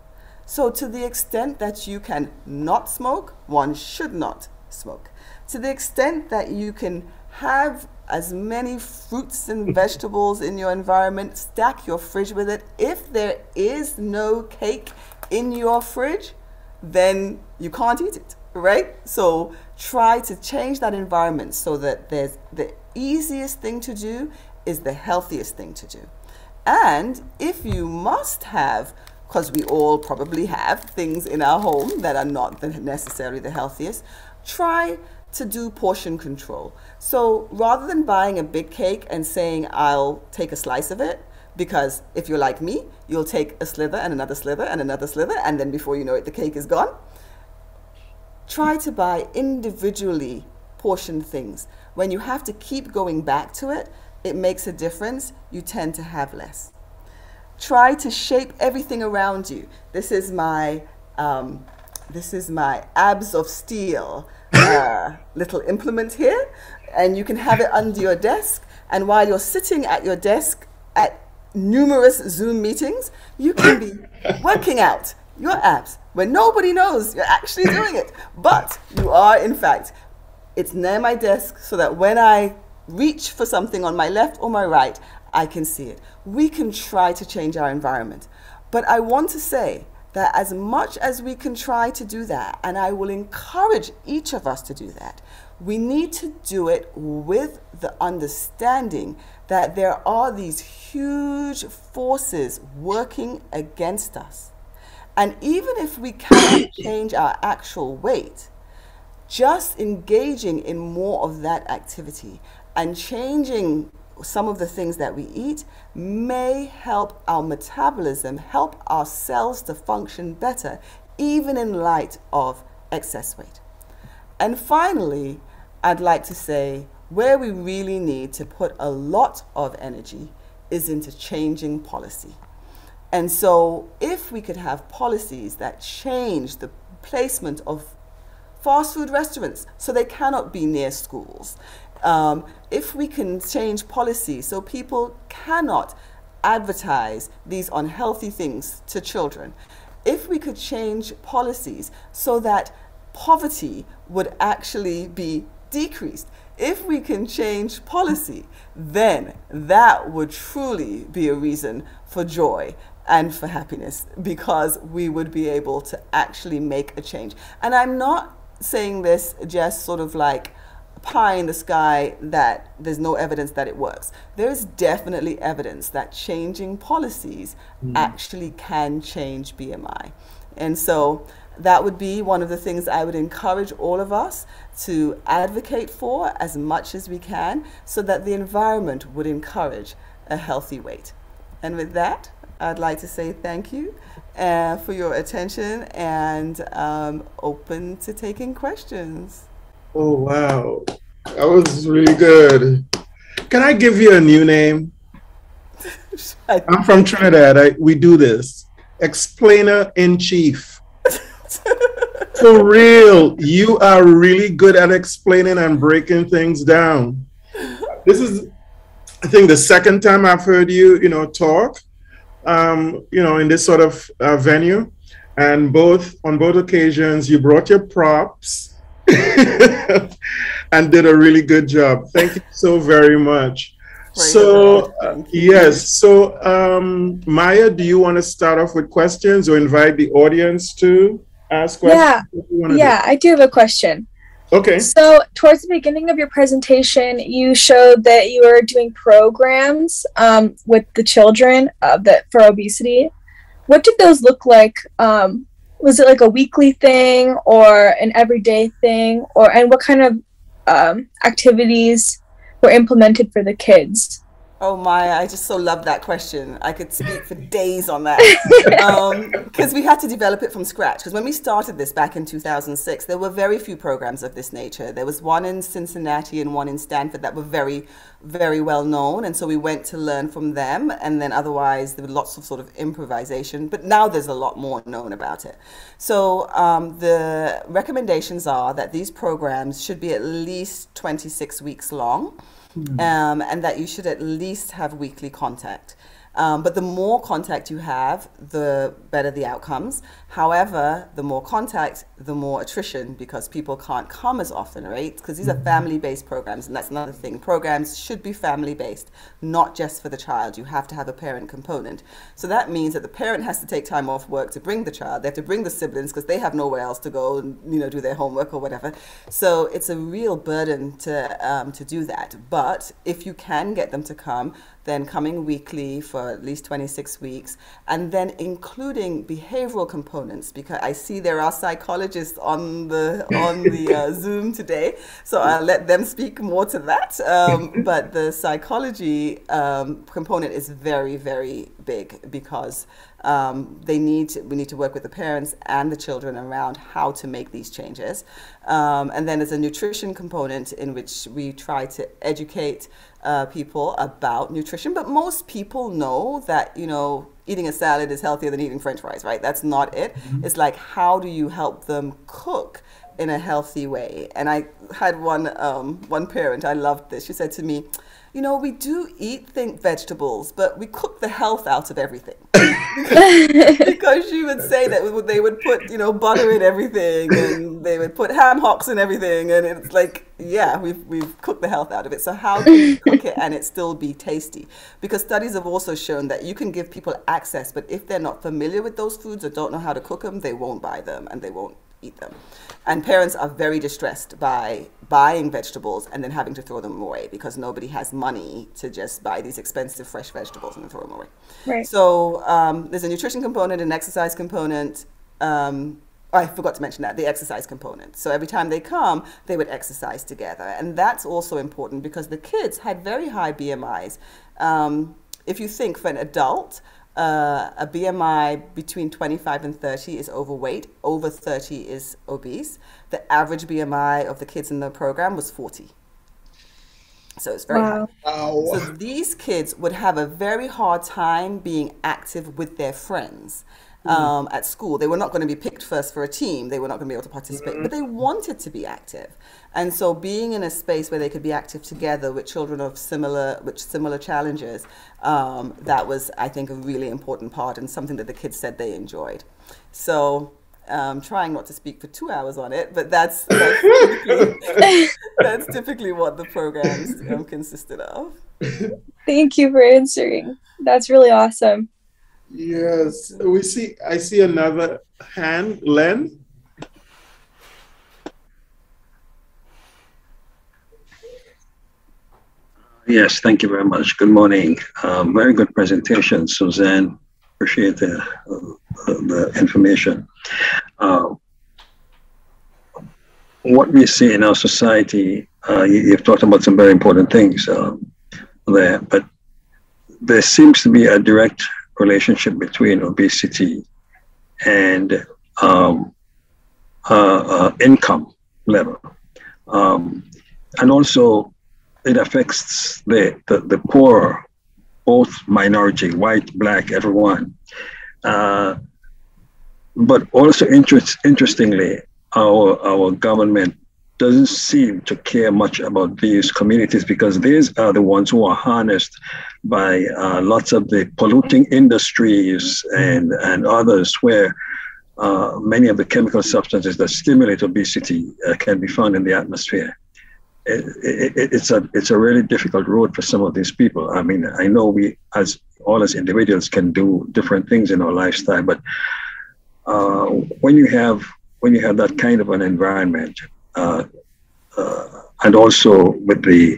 Speaker 10: So to the extent that you can not smoke, one should not smoke. To the extent that you can have as many fruits and vegetables in your environment, stack your fridge with it. If there is no cake in your fridge, then you can't eat it, right? So try to change that environment so that there's the easiest thing to do is the healthiest thing to do. And if you must have, because we all probably have things in our home that are not necessarily the healthiest, try to do portion control. So rather than buying a big cake and saying, I'll take a slice of it, because if you're like me, you'll take a slither and another slither and another slither, and then before you know it, the cake is gone. Try to buy individually portioned things. When you have to keep going back to it, it makes a difference. You tend to have less. Try to shape everything around you. This is my abs of steel little implement here, and you can have it under your desk. And while you're sitting at your desk at numerous Zoom meetings, you can be working out your abs when nobody knows you're actually doing it. But you are, in fact, it's near my desk so that when I reach for something on my left or my right, I can see it. We can try to change our environment. But I want to say that as much as we can try to do that, and I will encourage each of us to do that, we need to do it with the understanding that there are these huge forces working against us. And even if we cannot change our actual weight, just engaging in more of that activity and changing some of the things that we eat may help our metabolism, help our cells to function better, even in light of excess weight. And finally, I'd like to say where we really need to put a lot of energy is into changing policy. And so if we could have policies that change the placement of fast food restaurants so they cannot be near schools, if we can change policy so people cannot advertise these unhealthy things to children, if we could change policies so that poverty would actually be decreased, if we can change policy, then that would truly be a reason for joy and for happiness, because we would be able to actually make a change. And I'm not saying this just sort of like pie in the sky that there's no evidence that it works. There is definitely evidence that changing policies actually can change BMI. And so that would be one of the things I would encourage all of us to advocate for as much as we can, so that the environment would encourage a healthy weight. And with that, I'd like to say thank you for your attention, and open to taking questions.
Speaker 2: Oh, wow. That was really good. Can I give you a new name? I'm from Trinidad. We do this. Explainer in Chief. For real, you are really good at explaining and breaking things down. This is, I think, the second time I've heard you, talk, in this sort of venue. And on both occasions, you brought your props and did a really good job. Thank you so very much. So, yes. So, Maya, do you want to start off with questions or invite the audience to ask questions?
Speaker 8: Yeah, I do have a question.
Speaker 2: Okay.
Speaker 8: So, towards the beginning of your presentation, you showed that you were doing programs with the children for obesity. What did those look like? Was it like a weekly thing or an everyday thing, and what kind of activities were implemented for the kids?
Speaker 10: Oh, Maya, I just so love that question. I could speak for days on that. Because we had to develop it from scratch. Because when we started this back in 2006, there were very few programs of this nature. There was one in Cincinnati and one in Stanford that were very, very well known. And so we went to learn from them. And then otherwise, there were lots of sort of improvisation. But now there's a lot more known about it. So the recommendations are that these programs should be at least 26 weeks long. And that you should at least have weekly contact. But the more contact you have, the better the outcomes. However, the more contact, the more attrition, because people can't come as often, right? Because these are family-based programs, and that's another thing. Programs should be family-based, not just for the child. You have to have a parent component. So that means that the parent has to take time off work to bring the child. They have to bring the siblings because they have nowhere else to go and do their homework or whatever. So it's a real burden to do that. But if you can get them to come, then coming weekly for for at least 26 weeks, and then including behavioral components, because I see there are psychologists on the Zoom today, so I'll let them speak more to that. But the psychology component is very, very big, because we need to work with the parents and the children around how to make these changes. And then there's a nutrition component in which we try to educate people about nutrition. But most people know that, eating a salad is healthier than eating French fries, right? That's not it. It's like, how do you help them cook in a healthy way? And I had one parent, I loved this. She said to me, we do eat vegetables, but we cook the health out of everything. Because she would say that they would put, butter in everything, and they would put ham hocks in everything. And it's like, yeah, we've cooked the health out of it. So how can you cook it and it still be tasty? Because studies have also shown that you can give people access, but if they're not familiar with those foods or don't know how to cook them, they won't buy them and they won't eat them. And parents are very distressed by buying vegetables and then having to throw them away, because nobody has money to just buy these expensive fresh vegetables and throw them away.
Speaker 8: Right.
Speaker 10: So there's a nutrition component, an exercise component. I forgot to mention that, the exercise component. So every time they come, they would exercise together. And that's also important, because the kids had very high BMIs. If you think for an adult, a BMI between 25 and 30 is overweight, over 30 is obese. The average BMI of the kids in the program was 40. So it's very high.
Speaker 2: Wow.
Speaker 10: So these kids would have a very hard time being active with their friends at school. They were not going to be picked first for a team. They were not going to be able to participate, but they wanted to be active. And so being in a space where they could be active together with children of similar challenges, that was, I think, a really important part, and something that the kids said they enjoyed. So trying not to speak for 2 hours on it, but that's typically what the programs consisted of.
Speaker 8: Thank you for answering. That's really awesome.
Speaker 2: Yes, I see another hand, Len.
Speaker 11: Yes, thank you very much. Good morning. Very good presentation, Suzanne. Appreciate the information. What we see in our society, you've talked about some very important things there, but there seems to be a direct relationship between obesity and income level. And also it affects the poor, both minority, white, black, everyone. But also interestingly, our government doesn't seem to care much about these communities, because these are the ones who are harnessed by lots of the polluting industries and others, where many of the chemical substances that stimulate obesity can be found in the atmosphere. It's a really difficult road for some of these people. I mean, I know we as individuals can do different things in our lifestyle, but when you have that kind of an environment, and also with the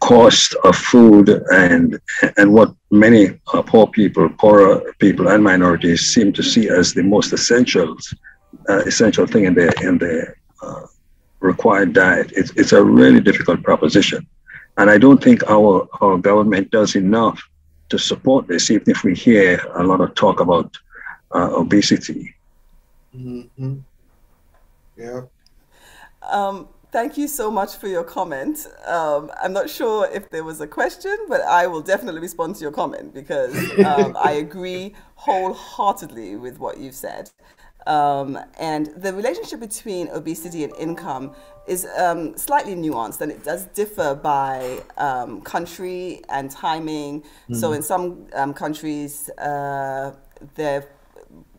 Speaker 11: cost of food and what many poorer people and minorities seem to see as the most essential thing in their required diet, it's a really difficult proposition. And I don't think our government does enough to support this, even if we hear a lot of talk about obesity.
Speaker 2: Mm-hmm. Yeah.
Speaker 10: Thank you so much for your comment. I'm not sure if there was a question, but I will definitely respond to your comment, because I agree wholeheartedly with what you've said. And the relationship between obesity and income is slightly nuanced, and it does differ by country and timing. So in some countries,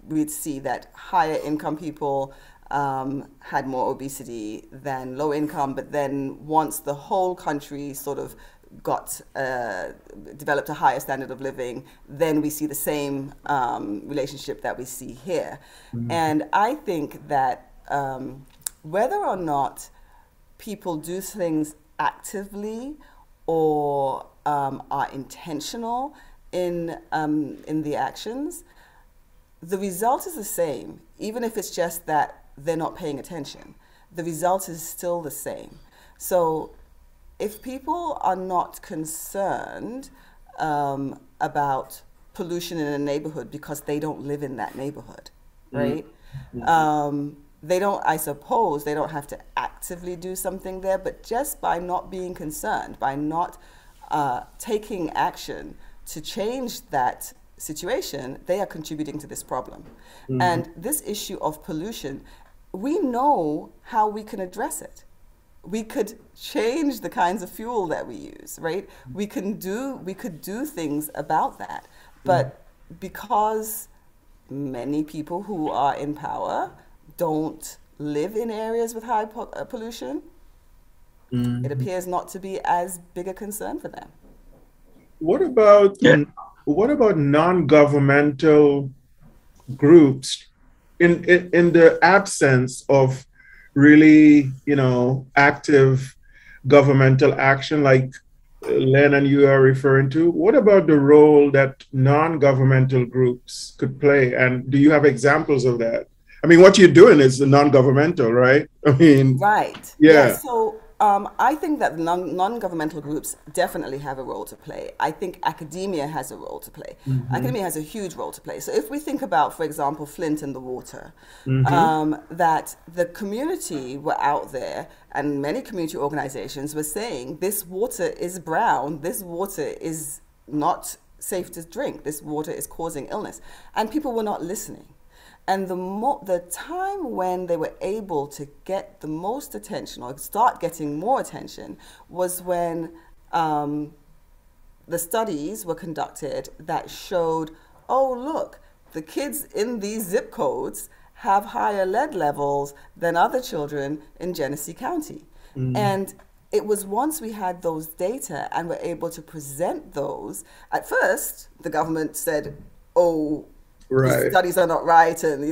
Speaker 10: we'd see that higher income people had more obesity than low income, but then once the whole country sort of developed a higher standard of living, then we see the same relationship that we see here. And I think that whether or not people do things actively or are intentional in the actions, the result is the same, even if it's just that they're not paying attention. The result is still the same. So if people are not concerned about pollution in a neighborhood because they don't live in that neighborhood, right? They don't, I suppose, they don't have to actively do something there, but just by not being concerned, by not taking action to change that situation, they are contributing to this problem. And this issue of pollution, we know how we can address it. We could change the kinds of fuel that we use, right? We could do things about that. But because many people who are in power don't live in areas with high pollution, it appears not to be as big a concern for them.
Speaker 2: What about non-governmental groups in the absence of really, active governmental action like Len and you are referring to? What about the role that non-governmental groups could play? And do you have examples of that? I mean, what you're doing is non-governmental, right? I mean,
Speaker 10: right.
Speaker 2: Yeah.
Speaker 10: So I think that non-governmental groups definitely have a role to play. I think academia has a role to play. Academia has a huge role to play. So if we think about, for example, Flint and the water, that the community were out there and many community organizations were saying, this water is brown, this water is not safe to drink, this water is causing illness. And people were not listening. And the time when they were able to get the most attention or start getting more attention was when the studies were conducted that showed, oh, look, the kids in these zip codes have higher lead levels than other children in Genesee County. And it was once we had those data and were able to present those, at first the government said, oh, the studies are not right, and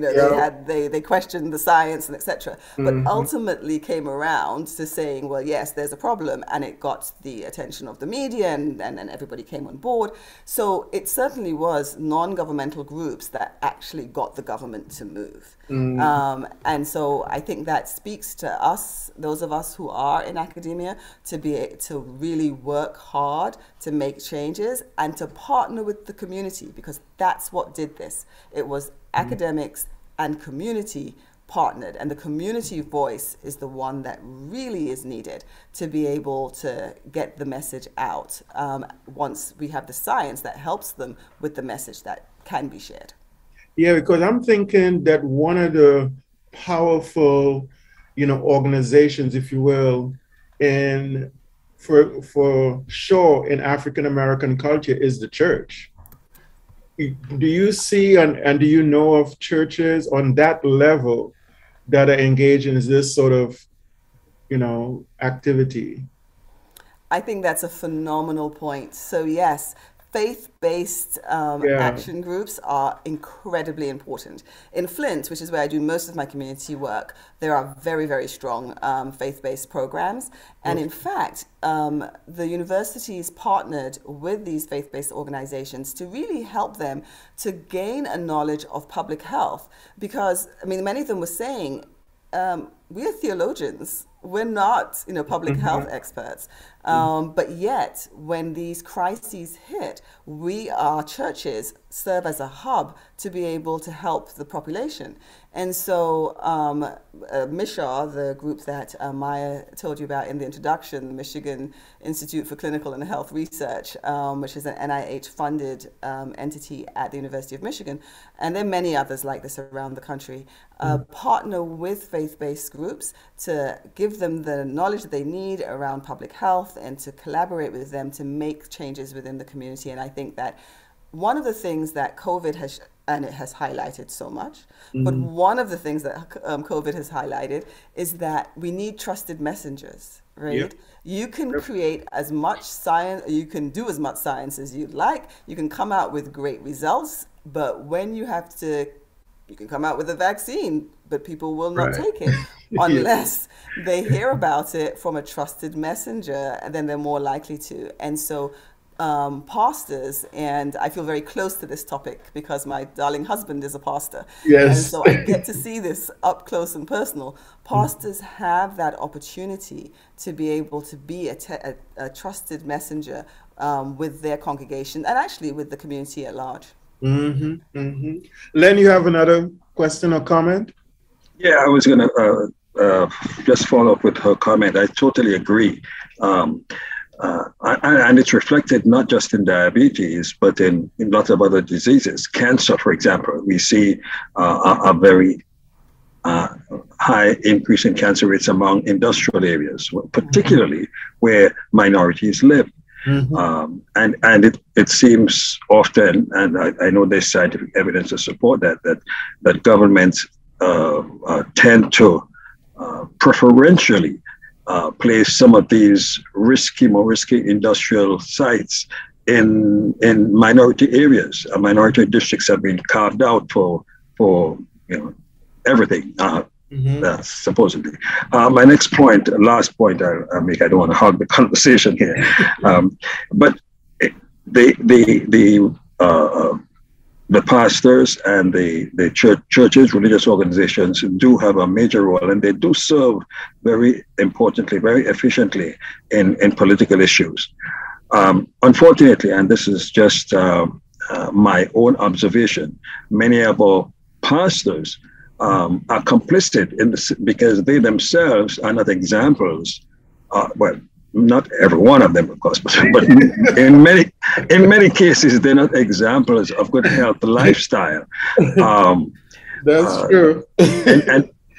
Speaker 10: they questioned the science and etc. But ultimately came around to saying, well, yes, there's a problem, and it got the attention of the media, and everybody came on board. So it certainly was non-governmental groups that actually got the government to move. And so I think that speaks to us, those of us who are in academia, to really work hard to make changes and to partner with the community, because that's what did this. It was academics and community partnered, and the community voice is the one that really is needed to be able to get the message out once we have the science that helps them with the message that can be shared.
Speaker 2: Yeah, because I'm thinking that one of the powerful, organizations, if you will, for sure in African American culture is the church. Do you see and do you know of churches on that level that are engaged in this sort of, activity?
Speaker 10: I think that's a phenomenal point. So yes, faith-based action groups are incredibly important. In Flint, which is where I do most of my community work, there are very, very strong faith-based programs. And in fact, the universities partnered with these faith-based organizations to really help them to gain a knowledge of public health. Because, I mean, many of them were saying, we are theologians. We're not, public health experts. But yet, when these crises hit, our churches serve as a hub to be able to help the population. And so MISHA, the group that Maya told you about in the introduction, the Michigan Institute for Clinical and Health Research, which is an NIH-funded entity at the University of Michigan, and there are many others like this around the country, partner with faith-based groups to give them the knowledge that they need around public health and to collaborate with them to make changes within the community. And I think that one of the things that COVID has, and it has highlighted so much, but one of the things that COVID has highlighted is that we need trusted messengers, right? You can create as much science, you can do as much science as you'd like, you can come out with great results, but when you have to, you can come out with a vaccine, but people will not take it. unless they hear about it from a trusted messenger, and then they're more likely to. And so pastors, and I feel very close to this topic because my darling husband is a pastor.
Speaker 2: Yes.
Speaker 10: And so I get to see this up close and personal. Pastors have that opportunity to be able to be a trusted messenger with their congregation and actually with the community at large.
Speaker 2: Mm-hmm, mm-hmm. Len, you have another question or comment?
Speaker 11: Yeah, I was going to just follow up with her comment. I totally agree. And it's reflected not just in diabetes, but in lots of other diseases. Cancer, for example, we see a very high increase in cancer rates among industrial areas, particularly where minorities live.
Speaker 2: Mm-hmm.
Speaker 11: And it seems often, and I know there's scientific evidence to support that governments tend to preferentially place some of these more risky industrial sites in minority areas. Minority districts have been carved out for everything. Supposedly. My last point I'll make, I don't want to hog the conversation here, but the pastors and the churches, religious organizations do have a major role, and they do serve very importantly, very efficiently in political issues. Unfortunately, and this is just my own observation, many of our pastors are complicit in this because they themselves are not examples. Well, not every one of them, of course, but in many cases, they're not examples of good health lifestyle.
Speaker 2: That's true.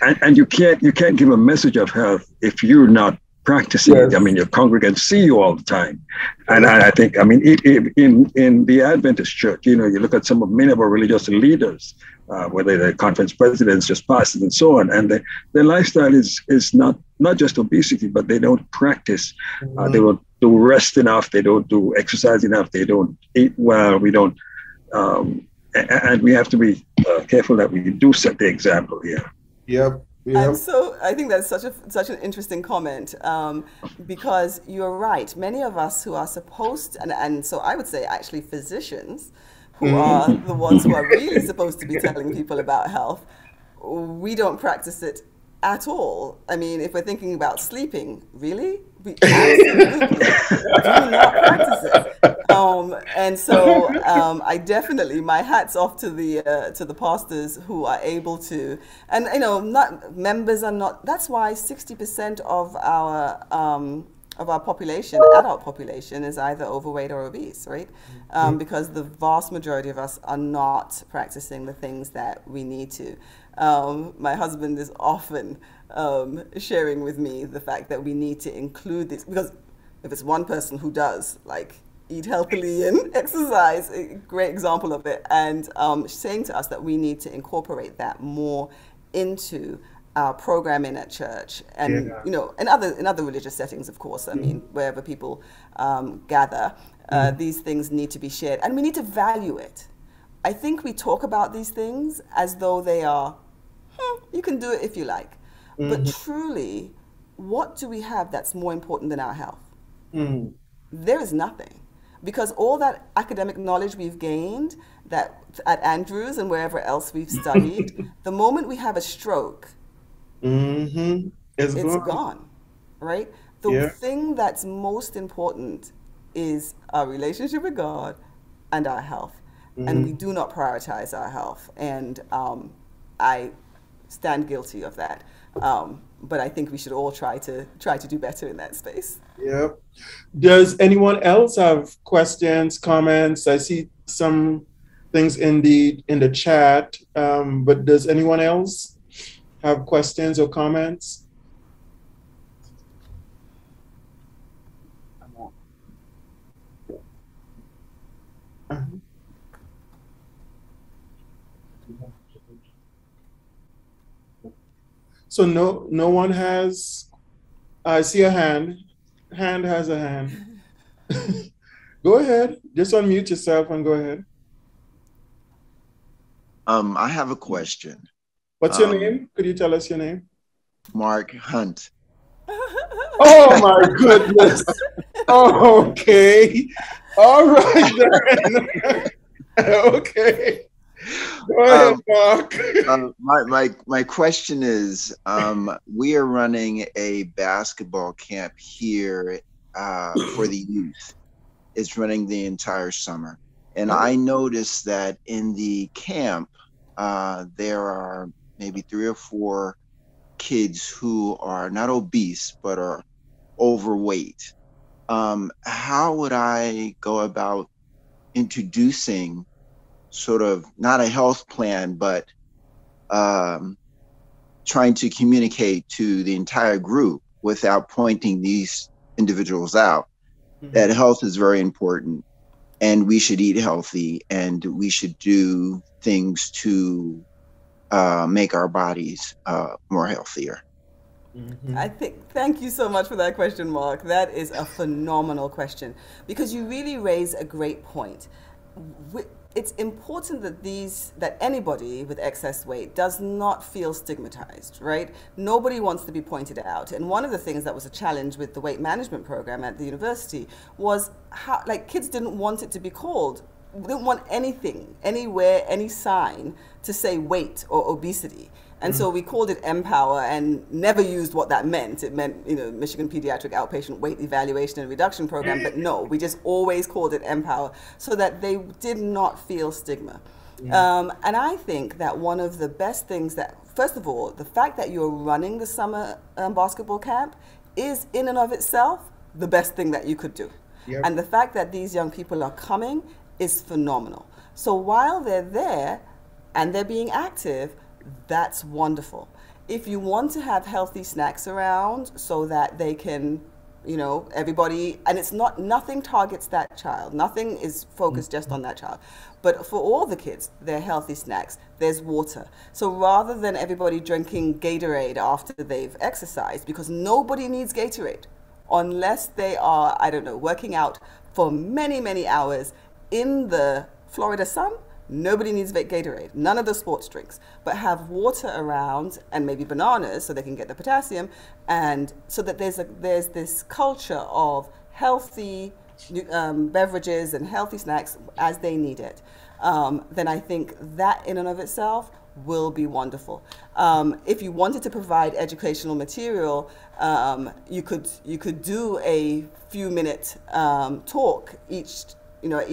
Speaker 11: and you can't give a message of health if you're not practicing it. I mean, your congregants see you all the time. And I think, I mean, in the Adventist church, you look at many of our religious leaders, whether they're conference presidents, just pastors and so on, and their lifestyle is not just obesity, but they don't practice. They don't do rest enough. They don't do exercise enough. They don't eat well. We don't, and we have to be careful that we do set the example here.
Speaker 2: Yep.
Speaker 10: And so I think that's such an interesting comment, because you're right. Many of us who are supposed, and so I would say actually physicians, who are the ones who are really supposed to be telling people about health, we don't practice it at all. I mean, if we're thinking about sleeping, really? We absolutely do not practice it. And so I definitely, my hat's off to the pastors who are able to, and not members are not, that's why 60% of our population, adult population, is either overweight or obese, right? Because the vast majority of us are not practicing the things that we need to. My husband is often sharing with me the fact that we need to include this, because if it's one person who does, like, eat healthily and exercise, a great example of it, and saying to us that we need to incorporate that more into our programming at church, and in other religious settings, of course. I mean, wherever people gather, these things need to be shared, and we need to value it. I think we talk about these things as though they are, you can do it if you like, but truly, what do we have that's more important than our health? There is nothing, because all that academic knowledge we've gained that at Andrews and wherever else we've studied, the moment we have a stroke, it's gone, right? The thing that's most important is our relationship with God and our health, and we do not prioritize our health, and I stand guilty of that. But I think we should all try to do better in that space.
Speaker 2: Yep. Does anyone else have questions, comments? I see some things in the chat, but does anyone else have questions or comments? So no one has. I see a hand. Hand has a hand. Go ahead. Just unmute yourself and go ahead.
Speaker 12: I have a question.
Speaker 2: What's your name? Could you tell us your name?
Speaker 12: Mark Hunt.
Speaker 2: Oh my goodness. Okay. All right then. Okay. Go ahead, Mark.
Speaker 12: My question is, we are running a basketball camp here for the youth. It's running the entire summer. And I noticed that in the camp, there are maybe 3 or 4 kids who are not obese, but are overweight. How would I go about introducing sort of not a health plan, but trying to communicate to the entire group without pointing these individuals out that health is very important and we should eat healthy and we should do things to make our bodies more healthier?
Speaker 10: Thank you so much for that question, Mark. That is a phenomenal question because you really raise a great point. It's important that anybody with excess weight does not feel stigmatized, right? Nobody wants to be pointed out. And one of the things that was a challenge with the weight management program at the university was how, like, kids didn't want it to be called. They didn't want anything, anywhere, any sign to say weight or obesity. And so we called it Empower and never used what that meant. It meant, Michigan Pediatric Outpatient Weight Evaluation and Reduction Program. But no, we just always called it Empower so that they did not feel stigma. And I think that one of the best things first of all, the fact that you're running the summer basketball camp is in and of itself the best thing that you could do. Yep. And the fact that these young people are coming is phenomenal. So while they're there and they're being active, that's wonderful. If you want to have healthy snacks around so that they can, everybody, and nothing targets that child. Nothing is focused just on that child. But for all the kids, they're healthy snacks. There's water. So rather than everybody drinking Gatorade after they've exercised, because nobody needs Gatorade unless they are, working out for many, many hours in the Florida sun. Nobody needs Gatorade, none of the sports drinks, but have water around and maybe bananas so they can get the potassium, and so that there's this culture of healthy beverages and healthy snacks as they need it. Then I think that in and of itself will be wonderful. If you wanted to provide educational material, you could do a few-minute talk each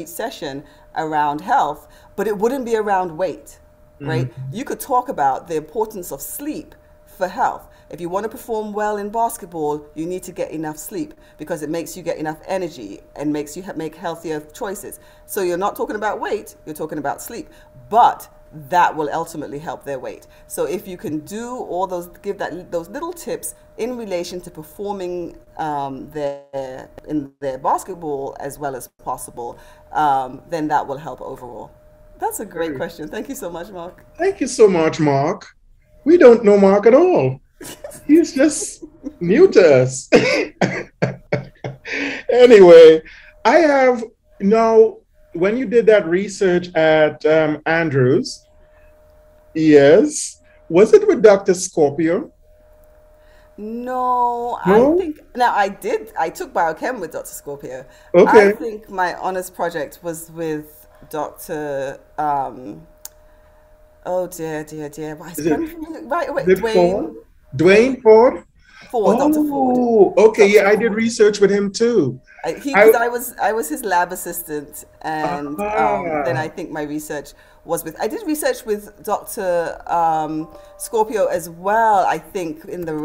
Speaker 10: session around health, but it wouldn't be around weight, right? You could talk about the importance of sleep for health. If you want to perform well in basketball, you need to get enough sleep because it makes you get enough energy and makes you make healthier choices. So you're not talking about weight, you're talking about sleep, but that will ultimately help their weight. So if you can do all those, those little tips in relation to performing in their basketball as well as possible, then that will help overall. That's a great question. Thank you so much, Mark.
Speaker 2: Thank you so much, Mark. We don't know Mark at all. He's just new to us. Anyway, I have now, when you did that research at Andrews, yes, was it with Dr. Scorpio?
Speaker 10: No,
Speaker 2: No?
Speaker 10: I took biochem with Dr. Scorpio.
Speaker 2: Okay.
Speaker 10: I think my honors project was with Dr. Oh dear.
Speaker 2: Dwayne Ford?
Speaker 10: Dr. Ford.
Speaker 2: Okay, yeah, I did research with him too.
Speaker 10: I was his lab assistant, and then I think my research was I did research with Dr. Scorpio as well, I think in the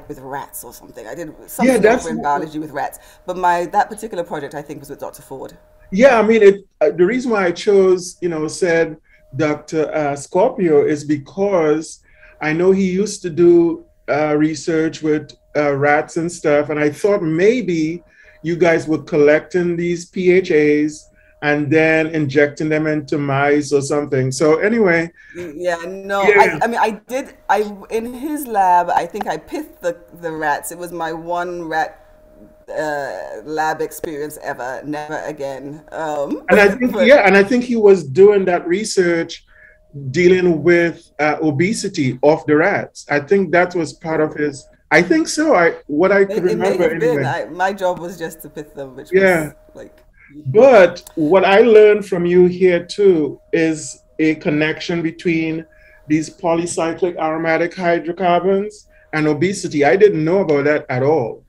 Speaker 10: with rats or something. I did something in biology with rats, but that particular project I think was with Dr. Ford.
Speaker 2: Yeah, I mean, the reason why I chose, said Dr. Scorpio is because I know he used to do research with rats and stuff, and I thought maybe you guys were collecting these PHAs and then injecting them into mice or something. So anyway.
Speaker 10: Yeah, no, yeah. I mean, in his lab, I think I pithed the rats. It was my one rat lab experience ever, never again.
Speaker 2: And I think, and I think he was doing that research dealing with obesity of the rats. I think that was part of his. I think so. What I could
Speaker 10: It may
Speaker 2: remember
Speaker 10: have been.
Speaker 2: anyway.
Speaker 10: My job was just to pit them, which
Speaker 2: Yeah.
Speaker 10: was like.
Speaker 2: But what I learned from you here too is a connection between these polycyclic aromatic hydrocarbons and obesity. I didn't know about that at all.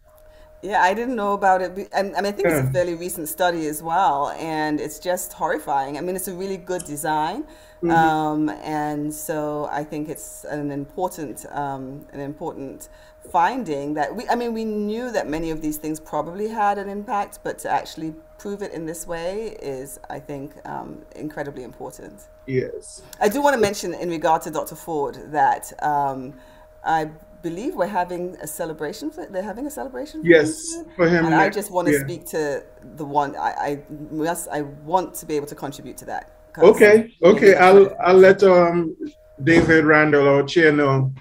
Speaker 10: Yeah, I didn't know about it. And I think it's a
Speaker 2: Yeah.
Speaker 10: fairly recent study as well, and it's just horrifying. I mean, it's a really good design,
Speaker 2: Mhm.
Speaker 10: and so I think it's an important finding that I mean, we knew that many of these things probably had an impact, but to actually prove it in this way is, I think, incredibly important.
Speaker 2: Yes.
Speaker 10: I do want to mention in regard to Dr. Ford that I believe we're having a celebration. They're having a celebration for him
Speaker 2: Yes,
Speaker 10: soon,
Speaker 2: for him
Speaker 10: and I
Speaker 2: next.
Speaker 10: just want to
Speaker 2: Yeah.
Speaker 10: speak to the one. I want to be able to contribute to that. 'Cause
Speaker 2: Okay.
Speaker 10: it will
Speaker 2: Okay.
Speaker 10: make a tremendous
Speaker 2: I'll let David Randall, our chair, know.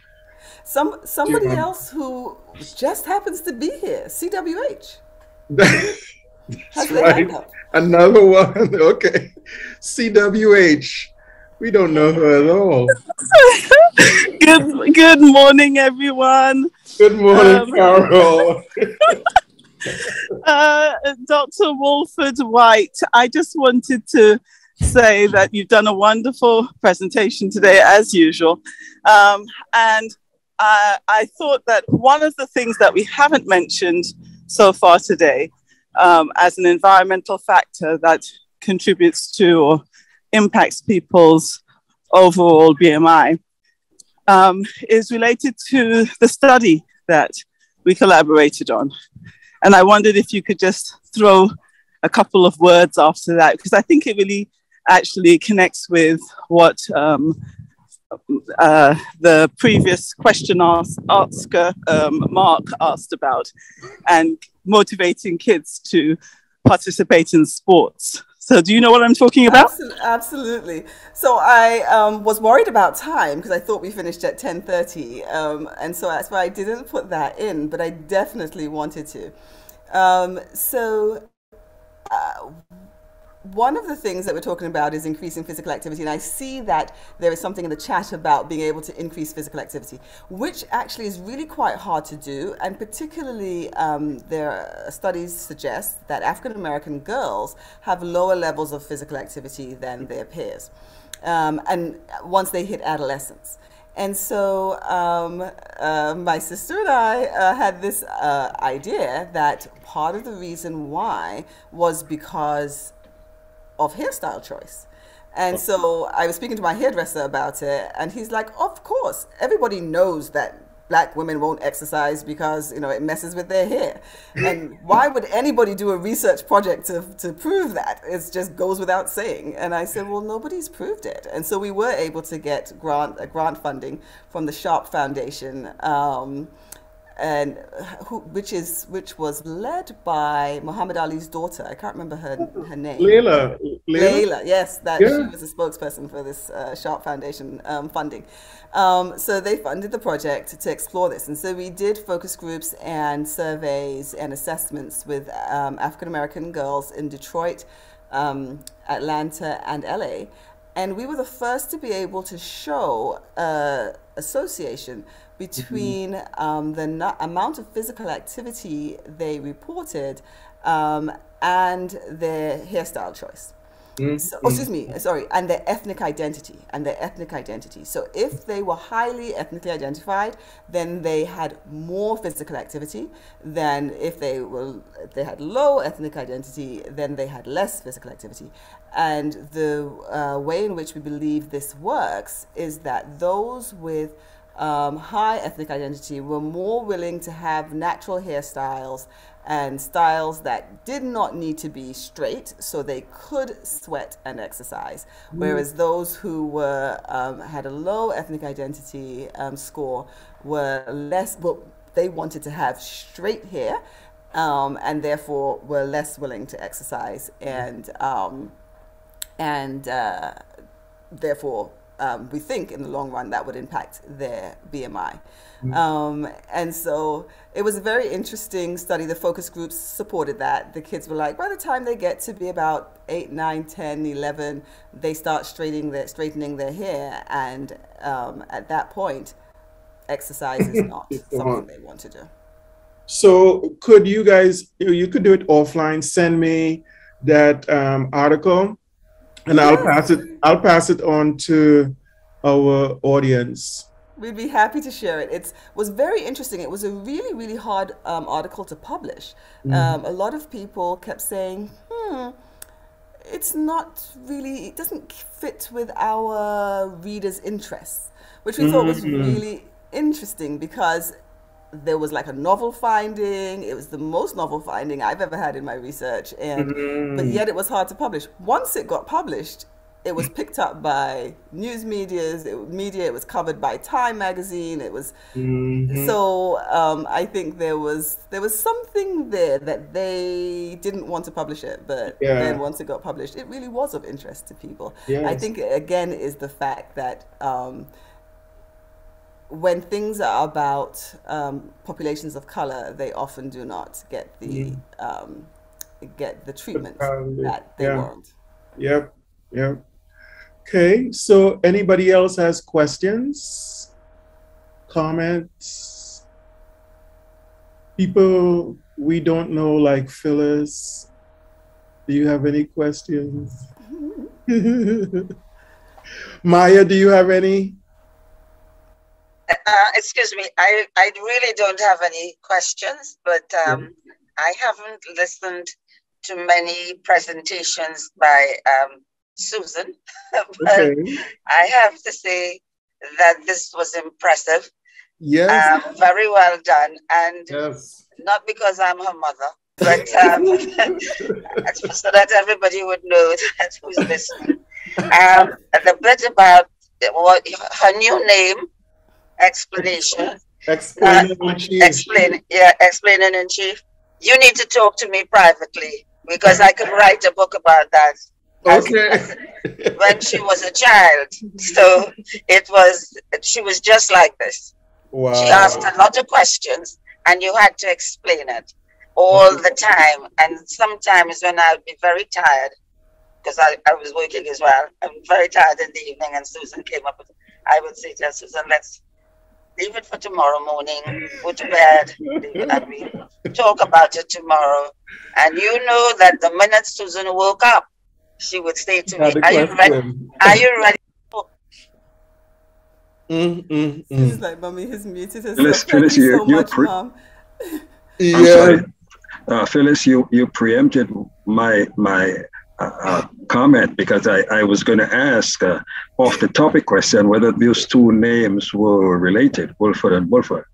Speaker 10: somebody else who just happens to be here. CWH has
Speaker 2: That's
Speaker 10: their
Speaker 2: right.
Speaker 10: hand up.
Speaker 2: Another one. Okay. CWH. We don't know her at all.
Speaker 13: Good morning, everyone.
Speaker 2: Good morning, Carol.
Speaker 13: Dr. Woolford-White, I just wanted to say that you've done a wonderful presentation today, as usual. And I thought that one of the things that we haven't mentioned so far today as an environmental factor that contributes to or impacts people's overall BMI is related to the study that we collaborated on. And I wondered if you could just throw a couple of words after that, because I think it really actually connects with what the previous question asker, Mark, asked about, and motivating kids to participate in sports. So do you know what I'm talking about?
Speaker 10: Absolutely. So I was worried about time because I thought we finished at 10:30, and so that's why I didn't put that in, but I definitely wanted to. One of the things that we're talking about is increasing physical activity, and I see that there is something in the chat about being able to increase physical activity, which actually is really quite hard to do, and particularly there are studies suggest that African American girls have lower levels of physical activity than their peers, and once they hit adolescence. And so my sister and I had this idea that part of the reason why was because of hairstyle choice. And so I was speaking to my hairdresser about it, and he's like, of course, everybody knows that black women won't exercise because, you know, it messes with their hair. And why would anybody do a research project to prove that? It just goes without saying. And I said, well, nobody's proved it. And so we were able to get grant funding from the Sharp Foundation, and which was led by Muhammad Ali's daughter. I can't remember her name.
Speaker 2: Layla.
Speaker 10: Yes, she was a spokesperson for this Sharp Foundation funding. So they funded the project to explore this, and so we did focus groups and surveys and assessments with African American girls in Detroit, Atlanta, and LA. And we were the first to be able to show association between the amount of physical activity they reported and their hairstyle choice. And their ethnic identity. So if they were highly ethnically identified, then they had more physical activity than if they had low ethnic identity, then they had less physical activity. And the way in which we believe this works is that those with high ethnic identity were more willing to have natural hairstyles and styles that did not need to be straight, so they could sweat and exercise. Whereas those who were had a low ethnic identity score were less, well, they wanted to have straight hair, and therefore were less willing to exercise, and therefore we think in the long run that would impact their BMI. And so it was a very interesting study. The focus groups supported that. The kids were like, by the time they get to be about 8, 9, 10, 11, they start straightening their hair. And at that point, exercise is not something they want to do.
Speaker 2: So could you guys, you could do it offline, send me that article, and yes. I'll pass it on to our audience.
Speaker 10: We'd be happy to share it. It was very interesting. It was a really, really hard article to publish. A lot of people kept saying, it's not really, it doesn't fit with our readers' interests, which we thought was really interesting, because there was like a novel finding. It was the most novel finding I've ever had in my research, and but yet it was hard to publish. Once it got published, it was picked up by news media. It was covered by Time magazine. It was so I think there was something there that they didn't want to publish it, but then once it got published, it really was of interest to people. I think again is the fact that when things are about populations of color, they often do not get the treatment that they want.
Speaker 2: Yep. Okay, so anybody else has questions, comments? People we don't know, like Phyllis, do you have any questions? Maya, do you have any?
Speaker 14: Excuse me, I really don't have any questions, but I haven't listened to many presentations by Susan, but I have to say that this was impressive.
Speaker 2: Yes.
Speaker 14: Very well done, and not because I'm her mother, but so that everybody would know that who's listening. The bit about what her new name, explanation.
Speaker 2: Explaining in chief.
Speaker 14: Explaining in chief. You need to talk to me privately, because I could write a book about that. When she was a child. So she was just like this.
Speaker 2: Wow.
Speaker 14: She asked a lot of questions, and you had to explain it all the time. And sometimes when I would be very tired, because I was working as well, I'm very tired in the evening, and Susan came up with, I would say to her, Susan, let's leave it for tomorrow morning, go to bed, and we talk about it tomorrow. And you know that the minute Susan woke up, she would say to me, are you ready? Are you ready?
Speaker 10: She's like, Mommy has muted herself. Phyllis, Mom.
Speaker 11: I'm sorry. Phyllis, you preempted my comment, because I was going to ask off the topic question whether those two names were related, Woolford and Woolford.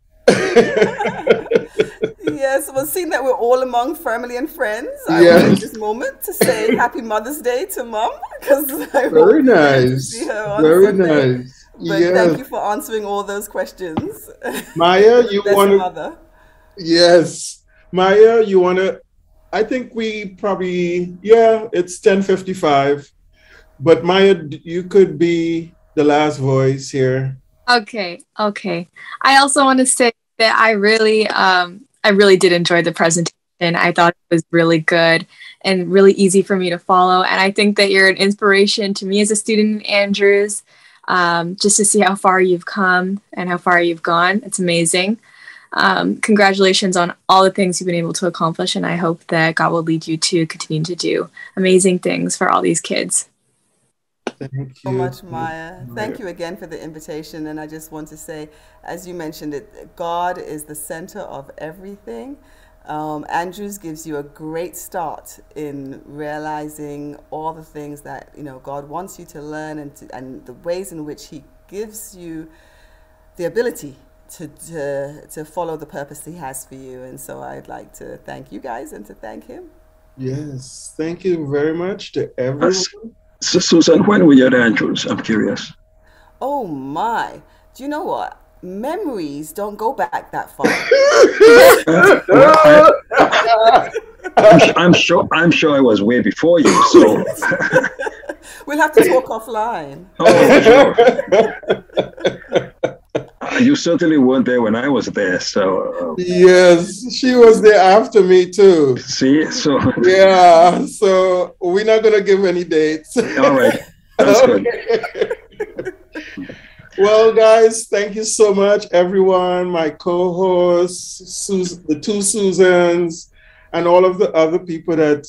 Speaker 10: Yes, well, seeing that we're all among family and friends, I will take this moment to say Happy Mother's Day to Mom, because I
Speaker 2: very nice.
Speaker 10: See her on
Speaker 2: very
Speaker 10: Sunday.
Speaker 2: Nice.
Speaker 10: But thank you for answering all those questions.
Speaker 2: Maya, you want to?
Speaker 10: Mother.
Speaker 2: Yes, Maya, you want to? I think we probably it's 10:55, but Maya, you could be the last voice here.
Speaker 8: Okay. I also want to say that I really did enjoy the presentation. I thought it was really good and really easy for me to follow. And I think that you're an inspiration to me as a student in Andrews, just to see how far you've come and how far you've gone. It's amazing. Congratulations on all the things you've been able to accomplish. And I hope that God will lead you to continue to do amazing things for all these kids.
Speaker 10: Thank you so much, Maya. Thank you again for the invitation. And I just want to say, as you mentioned it, God is the center of everything. Andrews gives you a great start in realizing all the things that God wants you to learn, and the ways in which He gives you the ability to follow the purpose He has for you. And so I'd like to thank you guys and to thank Him.
Speaker 2: Yes, thank you very much to everyone.
Speaker 11: So Susan, when were you at Andrews? I'm curious.
Speaker 10: Oh my! Do you know what? Memories don't go back that far.
Speaker 11: I'm sure I was way before you. So
Speaker 10: We'll have to talk offline.
Speaker 11: Oh, sure. You certainly weren't there when I was there, so.
Speaker 2: Yes, she was there after me too.
Speaker 11: See, so.
Speaker 2: Yeah, so we're not going to give any dates.
Speaker 11: All right, that's good.
Speaker 2: Well, guys, thank you so much, everyone, my co-hosts, the two Susans, and all of the other people that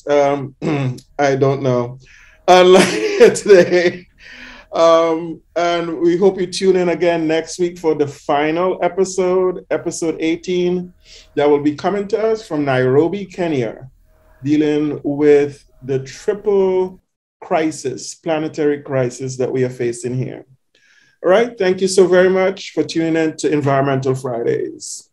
Speaker 2: I don't know today. And we hope you tune in again next week for the final episode, episode 18, that will be coming to us from Nairobi, Kenya, dealing with the triple crisis, planetary crisis that we are facing here. All right, thank you so very much for tuning in to Environmental Fridays.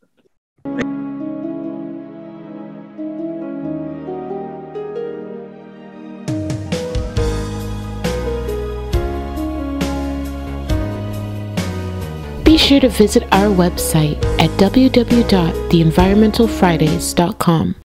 Speaker 1: Be sure to visit our website at www.theenvironmentalfridays.com.